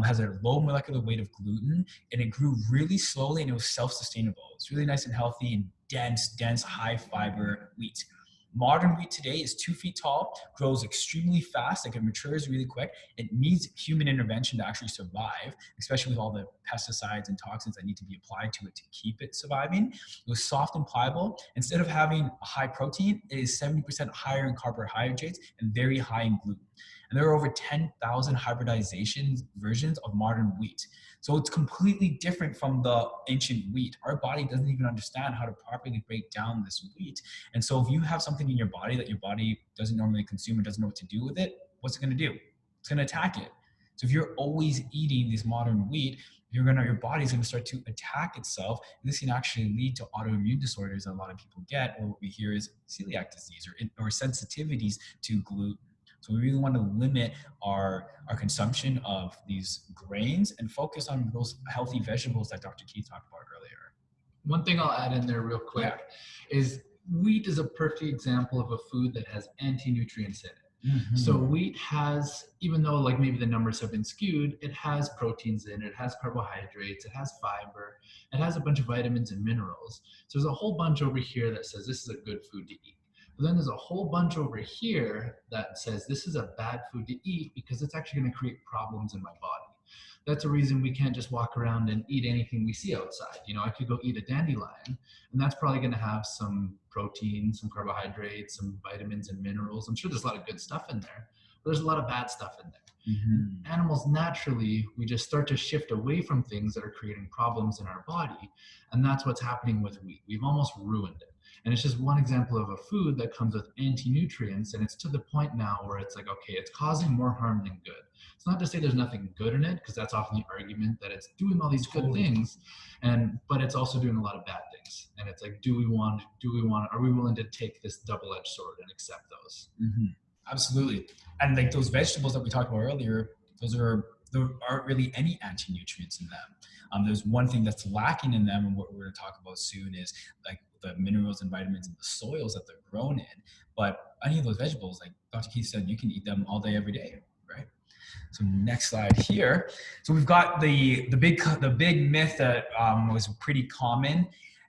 Has a low molecular weight of gluten, and it grew really slowly, and it was self-sustainable. It's really nice and healthy and dense, high fiber wheat. Modern wheat today is 2 feet tall, grows extremely fast, like it matures really quick. It needs human intervention to actually survive, especially with all the pesticides and toxins that need to be applied to it to keep it surviving. It was soft and pliable. Instead of having a high protein, it is 70% higher in carbohydrates and very high in gluten. And there are over 10,000 hybridization versions of modern wheat. So it's completely different from the ancient wheat. Our body doesn't even understand how to properly break down this wheat. And so if you have something in your body that your body doesn't normally consume or doesn't know what to do with it, what's it going to do? It's going to attack it. So if you're always eating this modern wheat, your body's going to start to attack itself. And this can actually lead to autoimmune disorders that a lot of people get, or what we hear is celiac disease or sensitivities to gluten. So we really want to limit our consumption of these grains and focus on those healthy vegetables that Dr. Keith talked about earlier. One thing I'll add in there real quick is wheat is a perfect example of a food that has anti-nutrients in it. Mm-hmm. So wheat has, even though like maybe the numbers have been skewed, it has proteins in it, it has carbohydrates, it has fiber, it has a bunch of vitamins and minerals. So there's a whole bunch over here that says this is a good food to eat. But then there's a whole bunch over here that says this is a bad food to eat because it's actually going to create problems in my body. That's a reason we can't just walk around and eat anything we see outside. You know, I could go eat a dandelion, and that's probably going to have some protein, some carbohydrates, some vitamins and minerals. I'm sure there's a lot of good stuff in there, but there's a lot of bad stuff in there. Mm-hmm. Animals, naturally, we just start to shift away from things that are creating problems in our body, and that's what's happening with wheat. We've almost ruined it. And it's just one example of a food that comes with anti-nutrients, and it's to the point now where it's like, okay, it's causing more harm than good. It's not to say there's nothing good in it, because that's often the argument that it's doing all these good things, but it's also doing a lot of bad things. And it's like, are we willing to take this double-edged sword and accept those? Mm-hmm. Absolutely. And like those vegetables that we talked about earlier, there aren't really any anti-nutrients in them. There's one thing that's lacking in them, and what we're going to talk about soon is like the minerals and vitamins in the soils that they're grown in. But any of those vegetables, like Dr. Keith said, you can eat them all day, every day, right? So next slide here. So we've got the big myth that was pretty common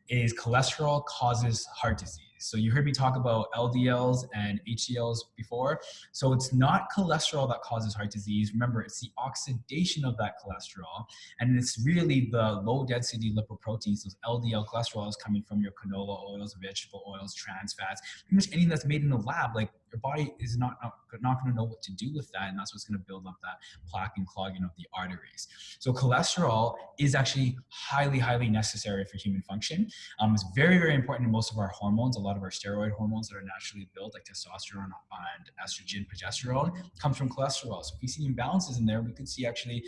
is cholesterol causes heart disease. So you heard me talk about LDLs and HDLs before. So it's not cholesterol that causes heart disease. Remember, it's the oxidation of that cholesterol. And it's really the low density lipoproteins, those LDL cholesterol is coming from your canola oils, vegetable oils, trans fats, pretty much anything that's made in the lab. Like your body is not going to know what to do with that. And that's what's going to build up that plaque and clogging of the arteries. So cholesterol is actually highly, highly necessary for human function. It's very, very important in most of our hormones. A lot of our steroid hormones that are naturally built, like testosterone and estrogen, progesterone, comes from cholesterol. So if we see imbalances in there, we could see actually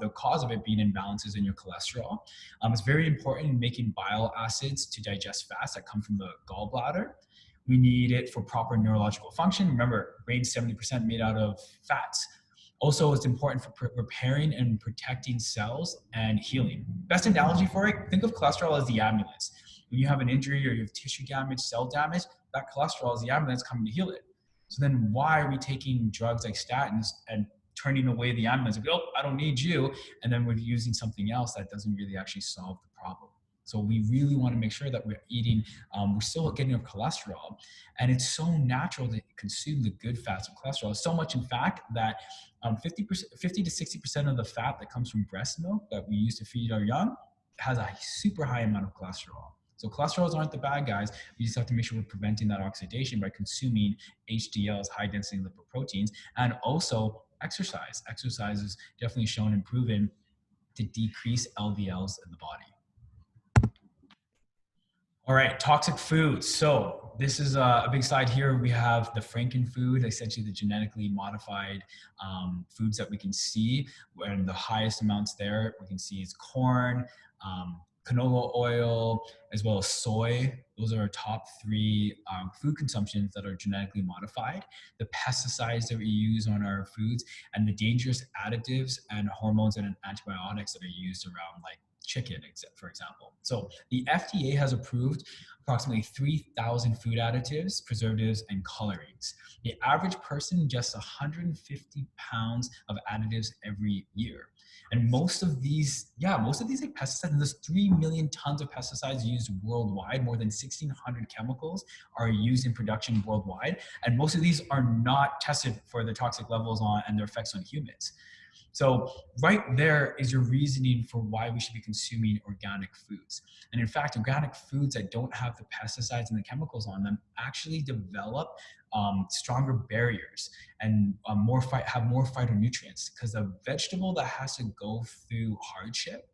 the cause of it being imbalances in your cholesterol. It's very important in making bile acids to digest fats that come from the gallbladder. We need it for proper neurological function. Remember, brain's 70% made out of fats. Also, it's important for repairing and protecting cells and healing. Best analogy for it, think of cholesterol as the ambulance. When you have an injury or you have tissue damage, cell damage, that cholesterol is the ambulance coming to heal it. So then why are we taking drugs like statins and turning away the ambulance? Like, oh, I don't need you. And then we're using something else that doesn't really actually solve the problem. So we really want to make sure that we're eating, we're still getting enough cholesterol. And it's so natural to consume the good fats of cholesterol. So much, in fact, that 50 to 60% of the fat that comes from breast milk that we use to feed our young has a super high amount of cholesterol. So cholesterols aren't the bad guys. We just have to make sure we're preventing that oxidation by consuming HDLs, high density lipoproteins, and also exercise. Exercise is definitely shown and proven to decrease LDLs in the body. All right, toxic foods. So this is a big slide here. We have the Franken food, essentially the genetically modified foods that we can see. And the highest amounts there we can see is corn, canola oil, as well as soy. Those are our top three food consumptions that are genetically modified. The pesticides that we use on our foods, and the dangerous additives and hormones and antibiotics that are used around like chicken, for example. So the FDA has approved approximately 3,000 food additives, preservatives, and colorings. The average person ingests 150 pounds of additives every year. And most of these like pesticides, and there's 3 million tons of pesticides used worldwide. More than 1,600 chemicals are used in production worldwide. And most of these are not tested for the toxic levels on and their effects on humans. So right there is your reasoning for why we should be consuming organic foods. And in fact, organic foods that don't have the pesticides and the chemicals on them actually develop stronger barriers and have more phytonutrients, because a vegetable that has to go through hardship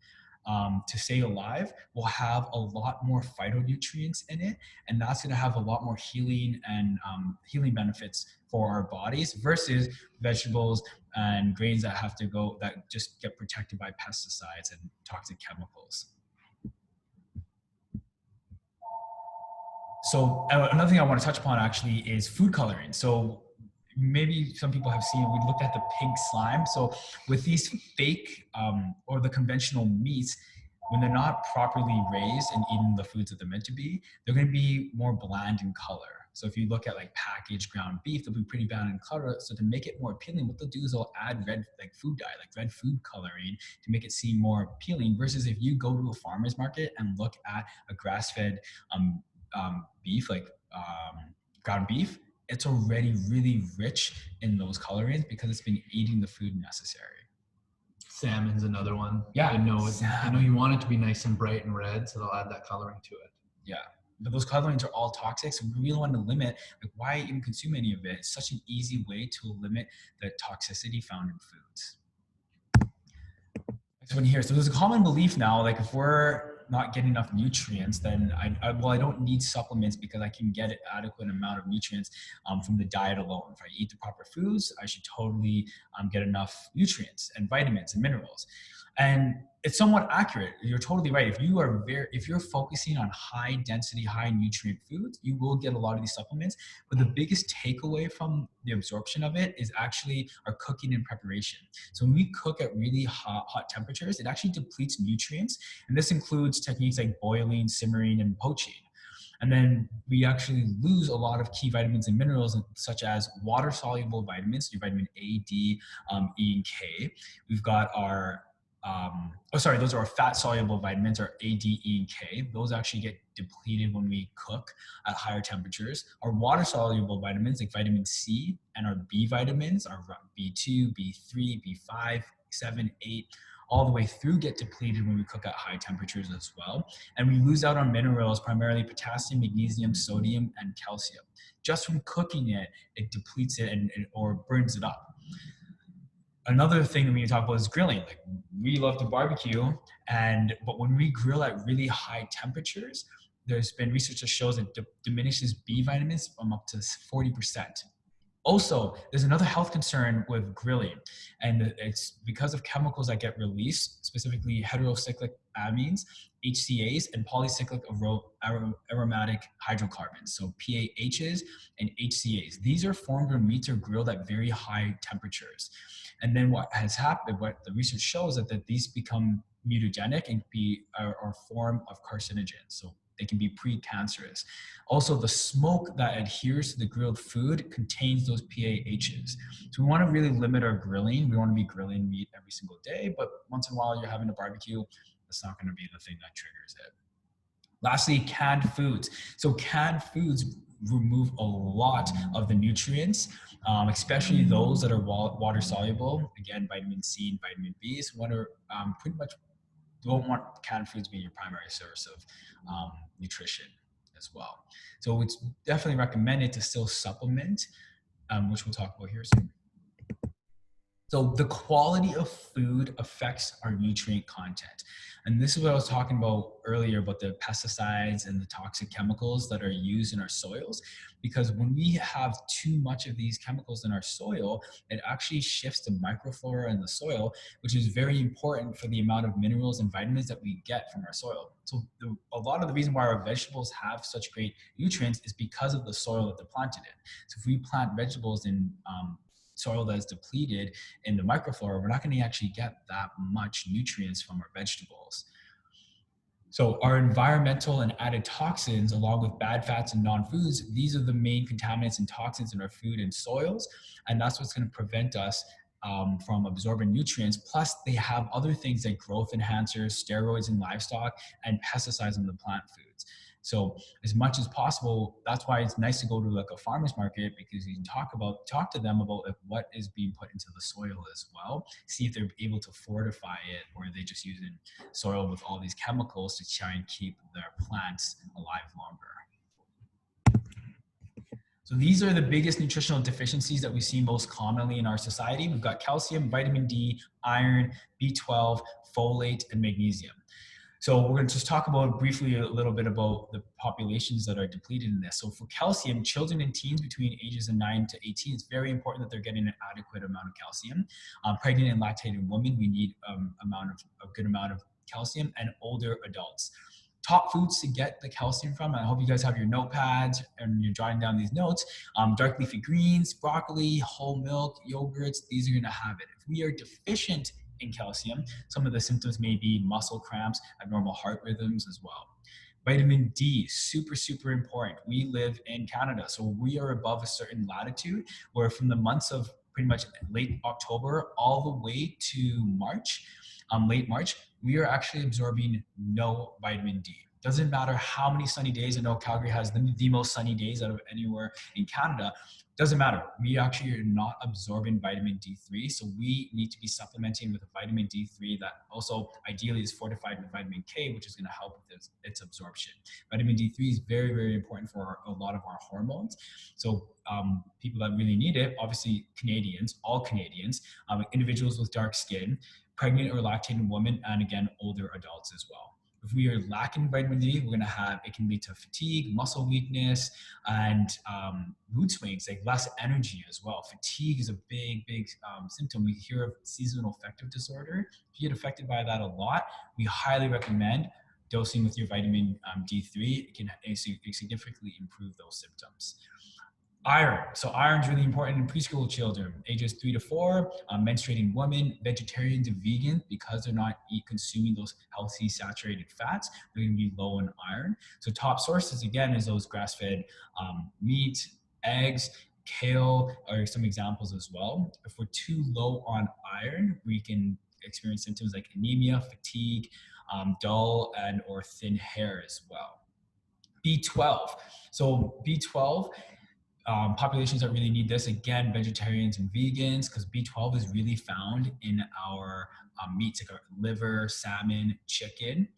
to stay alive will have a lot more phytonutrients in it, and that's going to have a lot more healing and healing benefits for our bodies versus vegetables and grains that just get protected by pesticides and toxic chemicals. So another thing I want to touch upon actually is food coloring. So maybe some people have seen, we looked at the pig slime. So with these fake or the conventional meats, when they're not properly raised and eaten the foods that they're meant to be, they're going to be more bland in color. So if you look at like packaged ground beef, they'll be pretty bland in color. So to make it more appealing, what they'll do is they'll add red food dye, like red food coloring, to make it seem more appealing. Versus if you go to a farmer's market and look at a grass-fed beef, like ground beef, it's already really rich in those colorings because it's been eating the food necessary. Salmon's another one. Yeah, I know you want it to be nice and bright and red, so they'll add that coloring to it. Yeah, but those colorings are all toxic, so we really want to limit, like, why even consume any of it? It's such an easy way to limit the toxicity found in foods. Next one here. So there's a common belief now, like if we're not getting enough nutrients, then I don't need supplements because I can get an adequate amount of nutrients from the diet alone. If I eat the proper foods, I should totally get enough nutrients and vitamins and minerals. And it's somewhat accurate. You're totally right. If you're focusing on high density, high nutrient foods, you will get a lot of these supplements. But the biggest takeaway from the absorption of it is actually our cooking and preparation. So when we cook at really hot temperatures, it actually depletes nutrients. And this includes techniques like boiling, simmering, and poaching. And then we actually lose a lot of key vitamins and minerals, such as water-soluble vitamins, your vitamin A, D, E, and K. We've got our those are our fat-soluble vitamins, our A, D, E, and K. Those actually get depleted when we cook at higher temperatures. Our water-soluble vitamins, like vitamin C, and our B vitamins, our B2, B3, B5, 7, 8, all the way through, get depleted when we cook at high temperatures as well. And we lose out on minerals, primarily potassium, magnesium, sodium, and calcium. Just from cooking it, it depletes it or burns it up. Another thing that we need to talk about is grilling. Like, we love to barbecue, but when we grill at really high temperatures, there's been research that shows it diminishes B vitamins from up to 40%. Also, there's another health concern with grilling, and it's because of chemicals that get released, specifically heterocyclic amines, HCAs, and polycyclic aromatic hydrocarbons, so PAHs and HCAs. These are formed when meats are grilled at very high temperatures. And then what has happened, what the research shows, is that these become mutagenic and are a form of carcinogens. So they can be precancerous. Also, the smoke that adheres to the grilled food contains those PAHs. So we want to really limit our grilling. We want to be grilling meat every single day, but once in a while you're having a barbecue, that's not going to be the thing that triggers it. Lastly, canned foods. So canned foods remove a lot of the nutrients, especially those that are water soluble. Again, vitamin C and vitamin B. So pretty much don't want canned foods being your primary source of nutrition as well. So it's definitely recommended to still supplement, which we'll talk about here soon. So the quality of food affects our nutrient content. And this is what I was talking about earlier about the pesticides and the toxic chemicals that are used in our soils. Because when we have too much of these chemicals in our soil, it actually shifts the microflora in the soil, which is very important for the amount of minerals and vitamins that we get from our soil. So a lot of the reason why our vegetables have such great nutrients is because of the soil that they're planted in. So if we plant vegetables in soil that is depleted in the microflora, we're not going to actually get that much nutrients from our vegetables. So our environmental and added toxins, along with bad fats and non-foods, these are the main contaminants and toxins in our food and soils. And that's what's going to prevent us from absorbing nutrients. Plus, they have other things like growth enhancers, steroids in livestock, and pesticides in the plant foods. So as much as possible, that's why it's nice to go to like a farmer's market, because you can talk to them about like what is being put into the soil as well. See if they're able to fortify it, or are they just using soil with all these chemicals to try and keep their plants alive longer. So these are the biggest nutritional deficiencies that we see most commonly in our society. We've got calcium, vitamin D, iron, B12, folate, and magnesium. So we're going to just talk about briefly a little bit about the populations that are depleted in this. So for calcium, children and teens between ages of 9 to 18, it's very important that they're getting an adequate amount of calcium. Pregnant and lactating women, we need a good amount of calcium, and older adults. Top foods to get the calcium from, I hope you guys have your notepads and you're jotting down these notes. Dark leafy greens, broccoli, whole milk, yogurts, these are going to have it. If we are deficient in calcium, some of the symptoms may be muscle cramps, abnormal heart rhythms as well. Vitamin D, super important. We live in Canada, so we are above a certain latitude where from the months of pretty much late October all the way to March, late March, we are actually absorbing no vitamin D. Doesn't matter how many sunny days. I know Calgary has the most sunny days out of anywhere in Canada. Doesn't matter. We actually are not absorbing vitamin D3. So we need to be supplementing with a vitamin D3 that also ideally is fortified with vitamin K, which is going to help with its absorption. Vitamin D3 is very important for a lot of our hormones. So people that really need it, obviously Canadians, all Canadians, individuals with dark skin, pregnant or lactating women, and again, older adults as well. If we are lacking vitamin D, we're going to have, it can lead to fatigue, muscle weakness, and mood swings, like less energy as well. Fatigue is a big symptom. We hear of seasonal affective disorder. If you get affected by that a lot, we highly recommend dosing with your vitamin D3. It can significantly improve those symptoms. Iron. So iron is really important in preschool children, ages 3 to 4, menstruating women, vegetarians and vegans, because they're not consuming those healthy saturated fats, they're going to be low in iron. So top sources, again, is those grass-fed meat, eggs, kale are some examples as well. If we're too low on iron, we can experience symptoms like anemia, fatigue, dull and or thin hair as well. B12. So B12, populations that really need this, again, vegetarians and vegans, because B12 is really found in our meats, like our liver, salmon, chicken.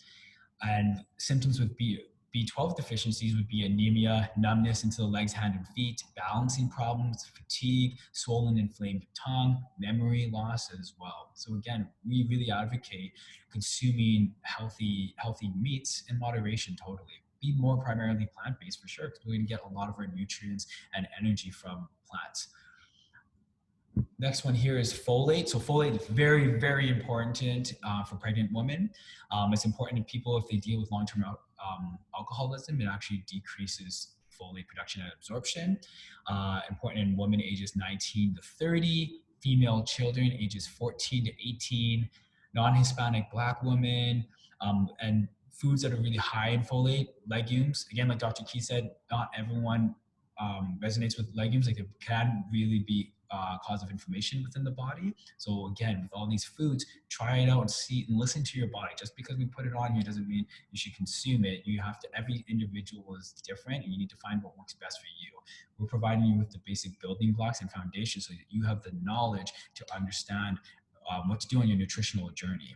And symptoms with B12 deficiencies would be anemia, numbness into the legs, hands, and feet, balancing problems, fatigue, swollen, inflamed tongue, memory loss as well. So again, we really advocate consuming healthy meats in moderation totally. Be more primarily plant-based for sure, because we're going to get a lot of our nutrients and energy from plants. Next one here is folate. So folate is very important for pregnant women. It's important in people if they deal with long-term alcoholism. It actually decreases folate production and absorption. Important in women ages 19 to 30, female children ages 14 to 18, non-Hispanic Black women, and foods that are really high in folate, legumes. Again, like Dr. Key said, not everyone resonates with legumes. Like it can really be cause of inflammation within the body. So again, with all these foods, try it out and see and listen to your body. Just because we put it on you doesn't mean you should consume it. You have to, every individual is different and you need to find what works best for you. We're providing you with the basic building blocks and foundation so that you have the knowledge to understand what to do on your nutritional journey.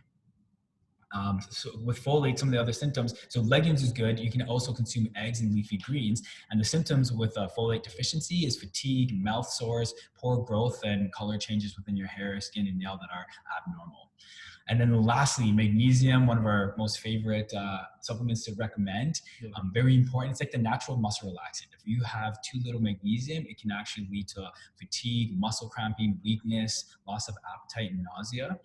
So with folate, some of the other symptoms, so legumes is good. You can also consume eggs and leafy greens. And the symptoms with folate deficiency is fatigue, mouth sores, poor growth, and color changes within your hair, skin, and nail that are abnormal. And then lastly, magnesium, one of our most favorite supplements to recommend. Very important. It's like the natural muscle relaxant. If you have too little magnesium, it can actually lead to fatigue, muscle cramping, weakness, loss of appetite, and nausea.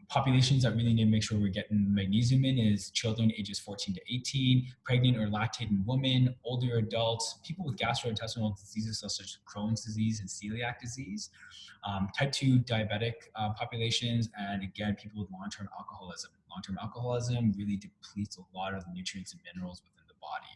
Populations that really need to make sure we're getting magnesium in is children ages 14 to 18, pregnant or lactating women, older adults, people with gastrointestinal diseases such as Crohn's disease and celiac disease, type 2 diabetic populations, and again, people with long-term alcoholism. Long-term alcoholism really depletes a lot of the nutrients and minerals within the body.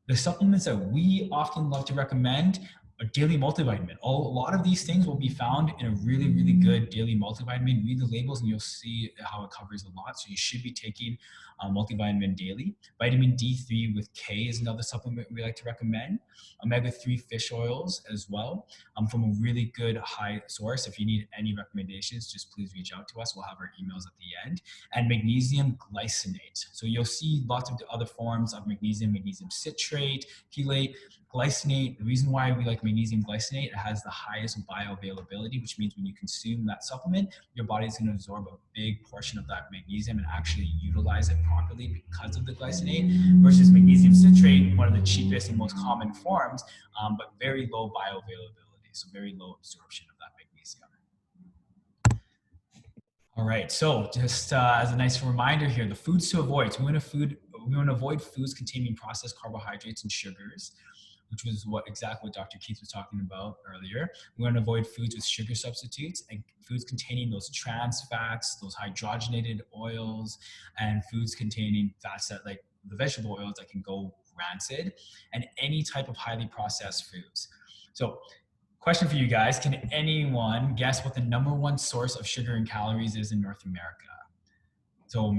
The supplements that we often love to recommend are daily multivitamin. A lot of these things will be found in a really, really good daily multivitamin. Read the labels and you'll see how it covers a lot. So you should be taking multivitamin daily. Vitamin D3 with K is another supplement we like to recommend. Omega-3 fish oils as well, from a really good high source. If you need any recommendations, just please reach out to us. We'll have our emails at the end. And magnesium glycinate. So you'll see lots of the other forms of magnesium, magnesium citrate, chelate, glycinate. The reason why we like magnesium glycinate, it has the highest bioavailability, which means when you consume that supplement, your body is going to absorb a big portion of that magnesium and actually utilize it properly because of the glycinate, versus magnesium citrate, one of the cheapest and most common forms, but very low bioavailability, so very low absorption of that magnesium. All right, so just as a nice reminder here, the foods to avoid. So we want to avoid foods containing processed carbohydrates and sugars, which was exactly what Dr. Keith was talking about earlier. We want to avoid foods with sugar substitutes and foods containing those trans fats, those hydrogenated oils, and foods containing fats that, like the vegetable oils, that can go rancid, and any type of highly processed foods. So, question for you guys, can anyone guess what the #1 source of sugar and calories is in North America? So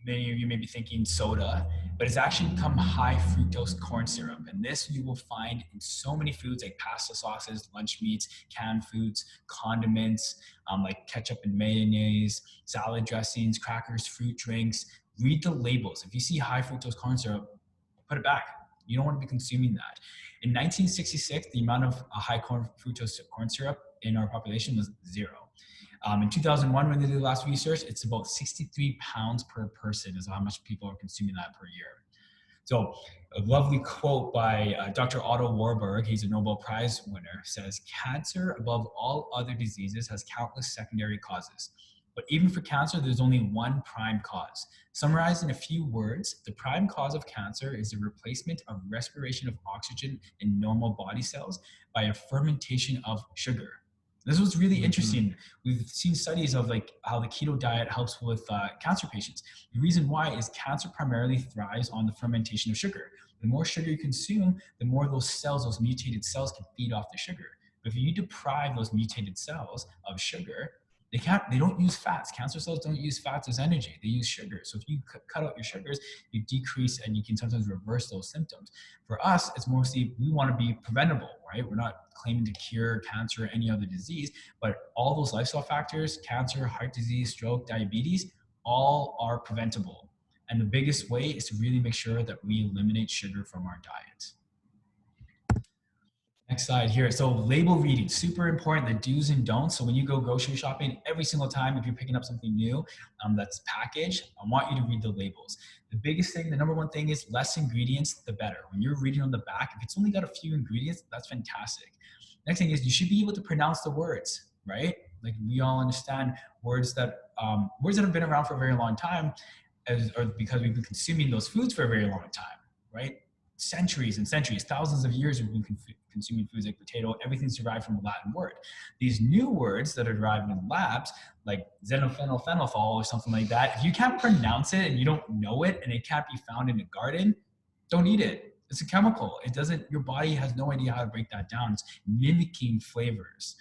many of you may be thinking soda, but it's actually become high fructose corn syrup. And this you will find in so many foods like pasta sauces, lunch meats, canned foods, condiments, like ketchup and mayonnaise, salad dressings, crackers, fruit drinks. Read the labels. If you see high fructose corn syrup, put it back. You don't want to be consuming that. In 1966, the amount of high fructose corn syrup in our population was 0. In 2001, when they did the last research, it's about 63 pounds per person is how much people are consuming that per year. So a lovely quote by Dr. Otto Warburg, he's a Nobel Prize winner, says, "Cancer, above all other diseases, has countless secondary causes. But even for cancer, there's only one prime cause. Summarized in a few words, the prime cause of cancer is the replacement of respiration of oxygen in normal body cells by a fermentation of sugar." This was really interesting. We've seen studies of like how the keto diet helps with cancer patients. The reason why is cancer primarily thrives on the fermentation of sugar. The more sugar you consume, the more those cells, those mutated cells, can feed off the sugar. But if you deprive those mutated cells of sugar, they don't use fats. Cancer cells don't use fats as energy. They use sugar. So if you cut out your sugars, you decrease and you can sometimes reverse those symptoms. For us, it's mostly, we want to be preventable, right? We're not claiming to cure cancer or any other disease, but all those lifestyle factors, cancer, heart disease, stroke, diabetes, all are preventable. And the biggest way is to really make sure that we eliminate sugar from our diet. Next slide here. So label reading, super important, the do's and don'ts. So when you go grocery shopping, every single time, if you're picking up something new that's packaged, I want you to read the labels. The biggest thing, the #1 thing is less ingredients, the better. When you're reading on the back, if it's only got a few ingredients, that's fantastic. Next thing is you should be able to pronounce the words, right? Like we all understand words that have been around for a very long time, or because we've been consuming those foods for a very long time, right? Centuries and centuries, thousands of years we've been consuming foods like potato. Everything's derived from a Latin word. These new words that are derived in labs, like xenophenylphenolphthal or something like that, if you can't pronounce it and you don't know it and it can't be found in a garden, don't eat it. It's a chemical. It doesn't, your body has no idea how to break that down. It's mimicking flavors.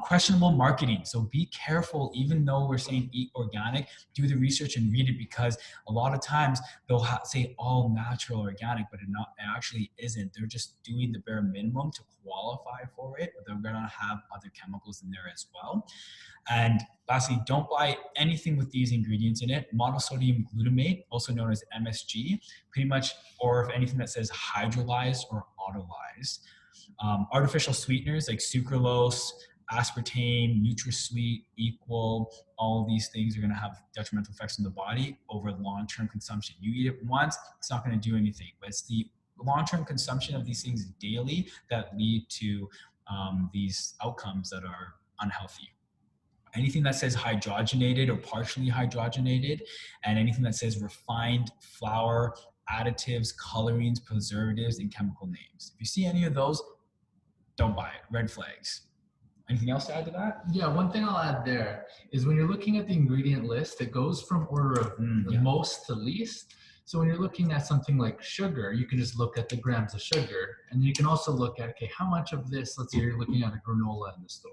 Questionable marketing. So be careful, even though we're saying eat organic, do the research and read it, because a lot of times they'll say all natural organic, but it actually isn't. They're just doing the bare minimum to qualify for it, but they're going to have other chemicals in there as well. And lastly, don't buy anything with these ingredients in it. Monosodium glutamate, also known as MSG, pretty much, or if anything that says hydrolyzed or autolyzed. Artificial sweeteners like sucralose, aspartame, NutraSweet, Equal, all of these things are going to have detrimental effects on the body over long-term consumption. You eat it once, it's not going to do anything, but it's the long-term consumption of these things daily that lead to these outcomes that are unhealthy. Anything that says hydrogenated or partially hydrogenated, and anything that says refined flour, additives, colorings, preservatives, and chemical names. If you see any of those, don't buy it. Red flags. Anything else to add to that? Yeah, one thing I'll add there is when you're looking at the ingredient list, it goes from order of most to least. So when you're looking at something like sugar, you can just look at the grams of sugar, and you can also look at, okay, how much of this, let's say you're looking at a granola in the store,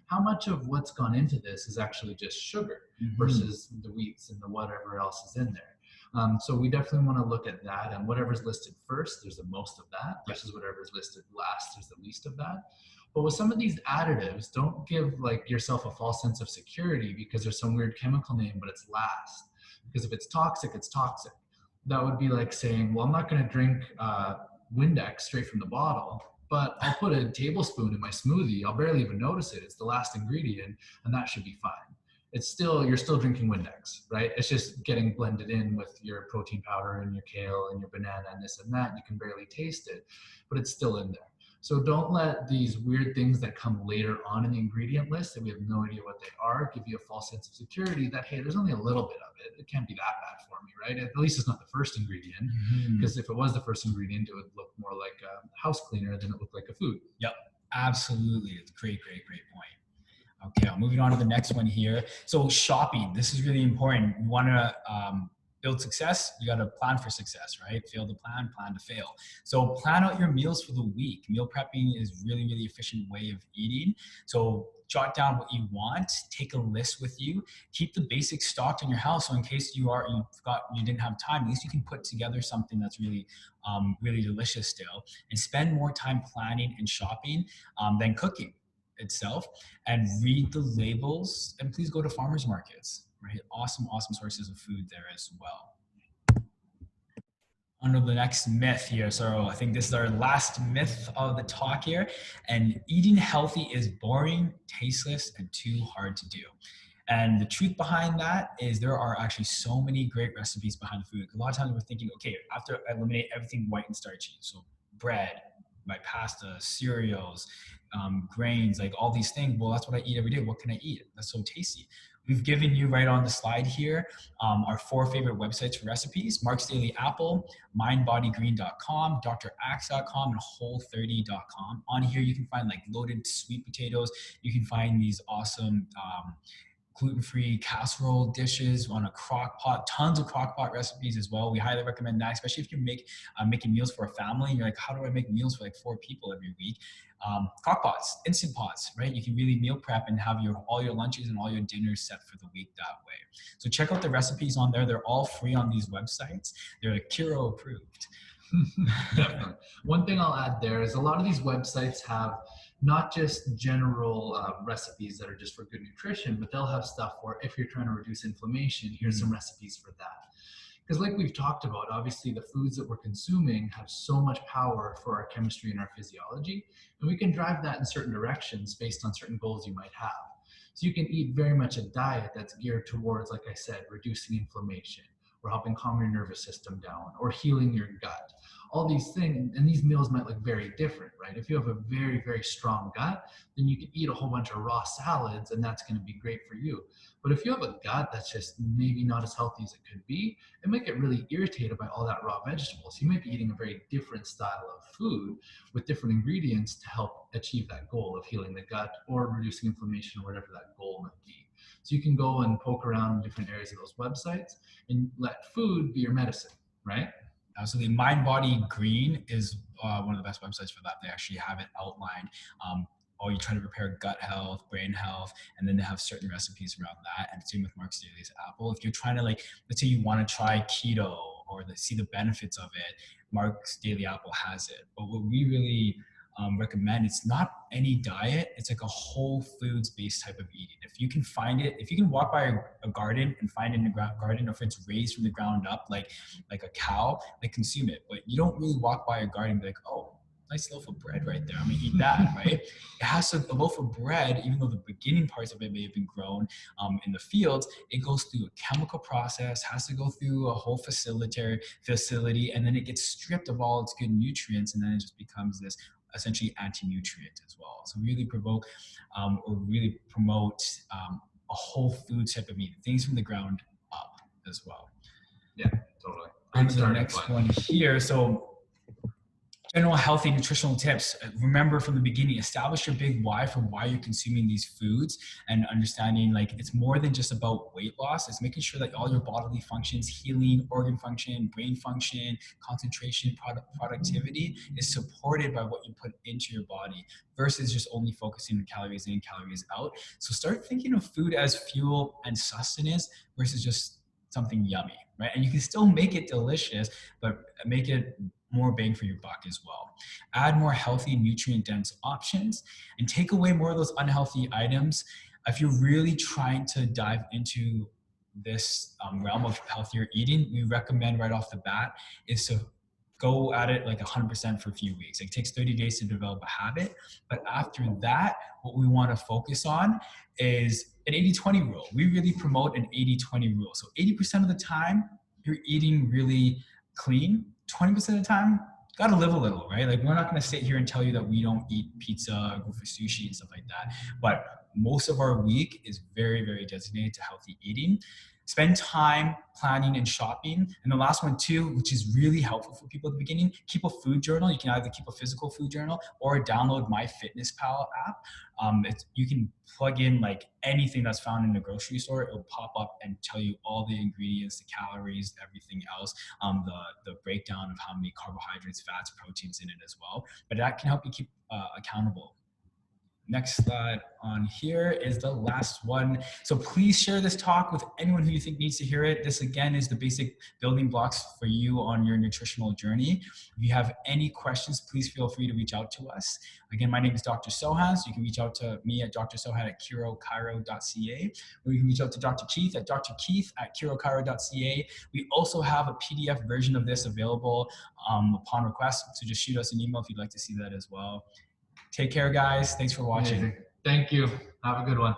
how much of what's gone into this is actually just sugar versus the wheats and the whatever else is in there. So we definitely want to look at that, and whatever's listed first, there's the most of that, versus whatever's listed last, there's the least of that. But with some of these additives, don't give like yourself a false sense of security because there's some weird chemical name, but it's last. Because if it's toxic, it's toxic. That would be like saying, well, I'm not going to drink Windex straight from the bottle, but I'll put a tablespoon in my smoothie. I'll barely even notice it. It's the last ingredient, and that should be fine. It's still, you're still drinking Windex, right? It's just getting blended in with your protein powder and your kale and your banana and this and that. You can barely taste it, but it's still in there. So don't let these weird things that come later on in the ingredient list that we have no idea what they are give you a false sense of security that, hey, there's only a little bit of it. It can't be that bad for me, right? At least it's not the first ingredient, because if it was the first ingredient, it would look more like a house cleaner than it looked like a food. Yep, absolutely. It's a great point. Okay, I'm moving on to the next one here. So shopping, this is really important. You want to build success, you got to plan for success, right? Fail to plan, plan to fail. So plan out your meals for the week. Meal prepping is really, really efficient way of eating. So jot down what you want, take a list with you, keep the basics stocked in your house. So in case you didn't have time, at least you can put together something that's really, really delicious still, and spend more time planning and shopping than cooking itself. And read the labels, and please go to farmers markets. Right? Awesome sources of food there as well. On to the next myth here. So I think this is our last myth of the talk here. And eating healthy is boring, tasteless, and too hard to do. And the truth behind that is there are actually so many great recipes behind the food. A lot of times we're thinking, okay, after I eliminate everything white and starchy, so bread, my pasta, cereals, grains, like all these things. Well, that's what I eat every day. What can I eat? That's so tasty. We've given you right on the slide here our 4 favorite websites for recipes: Mark's Daily Apple, mindbodygreen.com, draxe.com, and whole30.com. On here, you can find like loaded sweet potatoes. You can find these awesome gluten-free casserole dishes on a crock pot, tons of crock pot recipes as well. We highly recommend that, especially if you're making meals for a family and you're like, how do I make meals for like 4 people every week? Crock pots, instant pots, right? You can really meal prep and have all your lunches and all your dinners set for the week that way. So check out the recipes on there. They're all free on these websites. They're Kiro approved. Definitely. One thing I'll add there is a lot of these websites have not just general recipes that are just for good nutrition, but they'll have stuff for if you're trying to reduce inflammation, here's some recipes for that. Because like we've talked about, obviously the foods that we're consuming have so much power for our chemistry and our physiology, and we can drive that in certain directions based on certain goals you might have. So you can eat very much a diet that's geared towards, like I said, reducing inflammation, or helping calm your nervous system down, or healing your gut. All these things, and these meals might look very different, right? If you have a very, very strong gut, then you can eat a whole bunch of raw salads, and that's going to be great for you. But if you have a gut that's just maybe not as healthy as it could be, it might get really irritated by all that raw vegetables. You might be eating a very different style of food with different ingredients to help achieve that goal of healing the gut or reducing inflammation or whatever that goal might be. So you can go and poke around in different areas of those websites and let food be your medicine, right? Absolutely. Mind Body Green is one of the best websites for that. They actually have it outlined. Or you try to repair gut health, brain health, and then they have certain recipes around that. And same with Mark's Daily's Apple. If you're trying to let's say you want to try keto or see the benefits of it, Mark's Daily Apple has it. But what we really recommend, it's not any diet, it's like a whole foods based type of eating. If you can find it, if you can walk by a garden and find it in the garden, or if it's raised from the ground up like a cow, consume it. But you don't really walk by a garden and be like, oh, nice loaf of bread right there, I'm gonna eat that. Right? It has to, a loaf of bread, even though the beginning parts of it may have been grown in the fields, it goes through a chemical process, has to go through a whole facility, and then it gets stripped of all its good nutrients, and then it just becomes this essentially anti-nutrient as well. So really promote a whole food type of eating, things from the ground up as well. Yeah, totally. On to the next one here. So general healthy nutritional tips. Remember from the beginning, establish your big why for why you're consuming these foods, and understanding it's more than just about weight loss. It's making sure that all your bodily functions, healing, organ function, brain function, concentration, productivity is supported by what you put into your body, versus just only focusing on calories in, calories out. So start thinking of food as fuel and sustenance versus just something yummy, right? And you can still make it delicious, but make it more bang for your buck as well. Add more healthy, nutrient-dense options and take away more of those unhealthy items. If you're really trying to dive into this realm of healthier eating, we recommend right off the bat is to go at it 100% for a few weeks. It takes 30 days to develop a habit. But after that, what we want to focus on is an 80-20 rule. We really promote an 80-20 rule. So 80% of the time, you're eating really clean. 20% of the time, gotta live a little, right? We're not gonna sit here and tell you that we don't eat pizza, go for sushi and stuff like that. But most of our week is very, very designated to healthy eating. Spend time planning and shopping. And the last one too, which is really helpful for people at the beginning, keep a food journal. You can either keep a physical food journal or download MyFitnessPal app. You can plug in anything that's found in the grocery store. It'll pop up and tell you all the ingredients, the calories, everything else, the breakdown of how many carbohydrates, fats, proteins in it as well. But that can help you keep accountable. Next slide on here is the last one. So please share this talk with anyone who you think needs to hear it. This again is the basic building blocks for you on your nutritional journey. If you have any questions, please feel free to reach out to us. Again, my name is Dr. Sohas. You can reach out to me at drsohat@kirochiro.ca, or you can reach out to Dr. Keith at drkeith@kirochiro.ca. We also have a PDF version of this available upon request. So just shoot us an email if you'd like to see that as well. Take care, guys. Thanks for watching. Amazing. Thank you. Have a good one.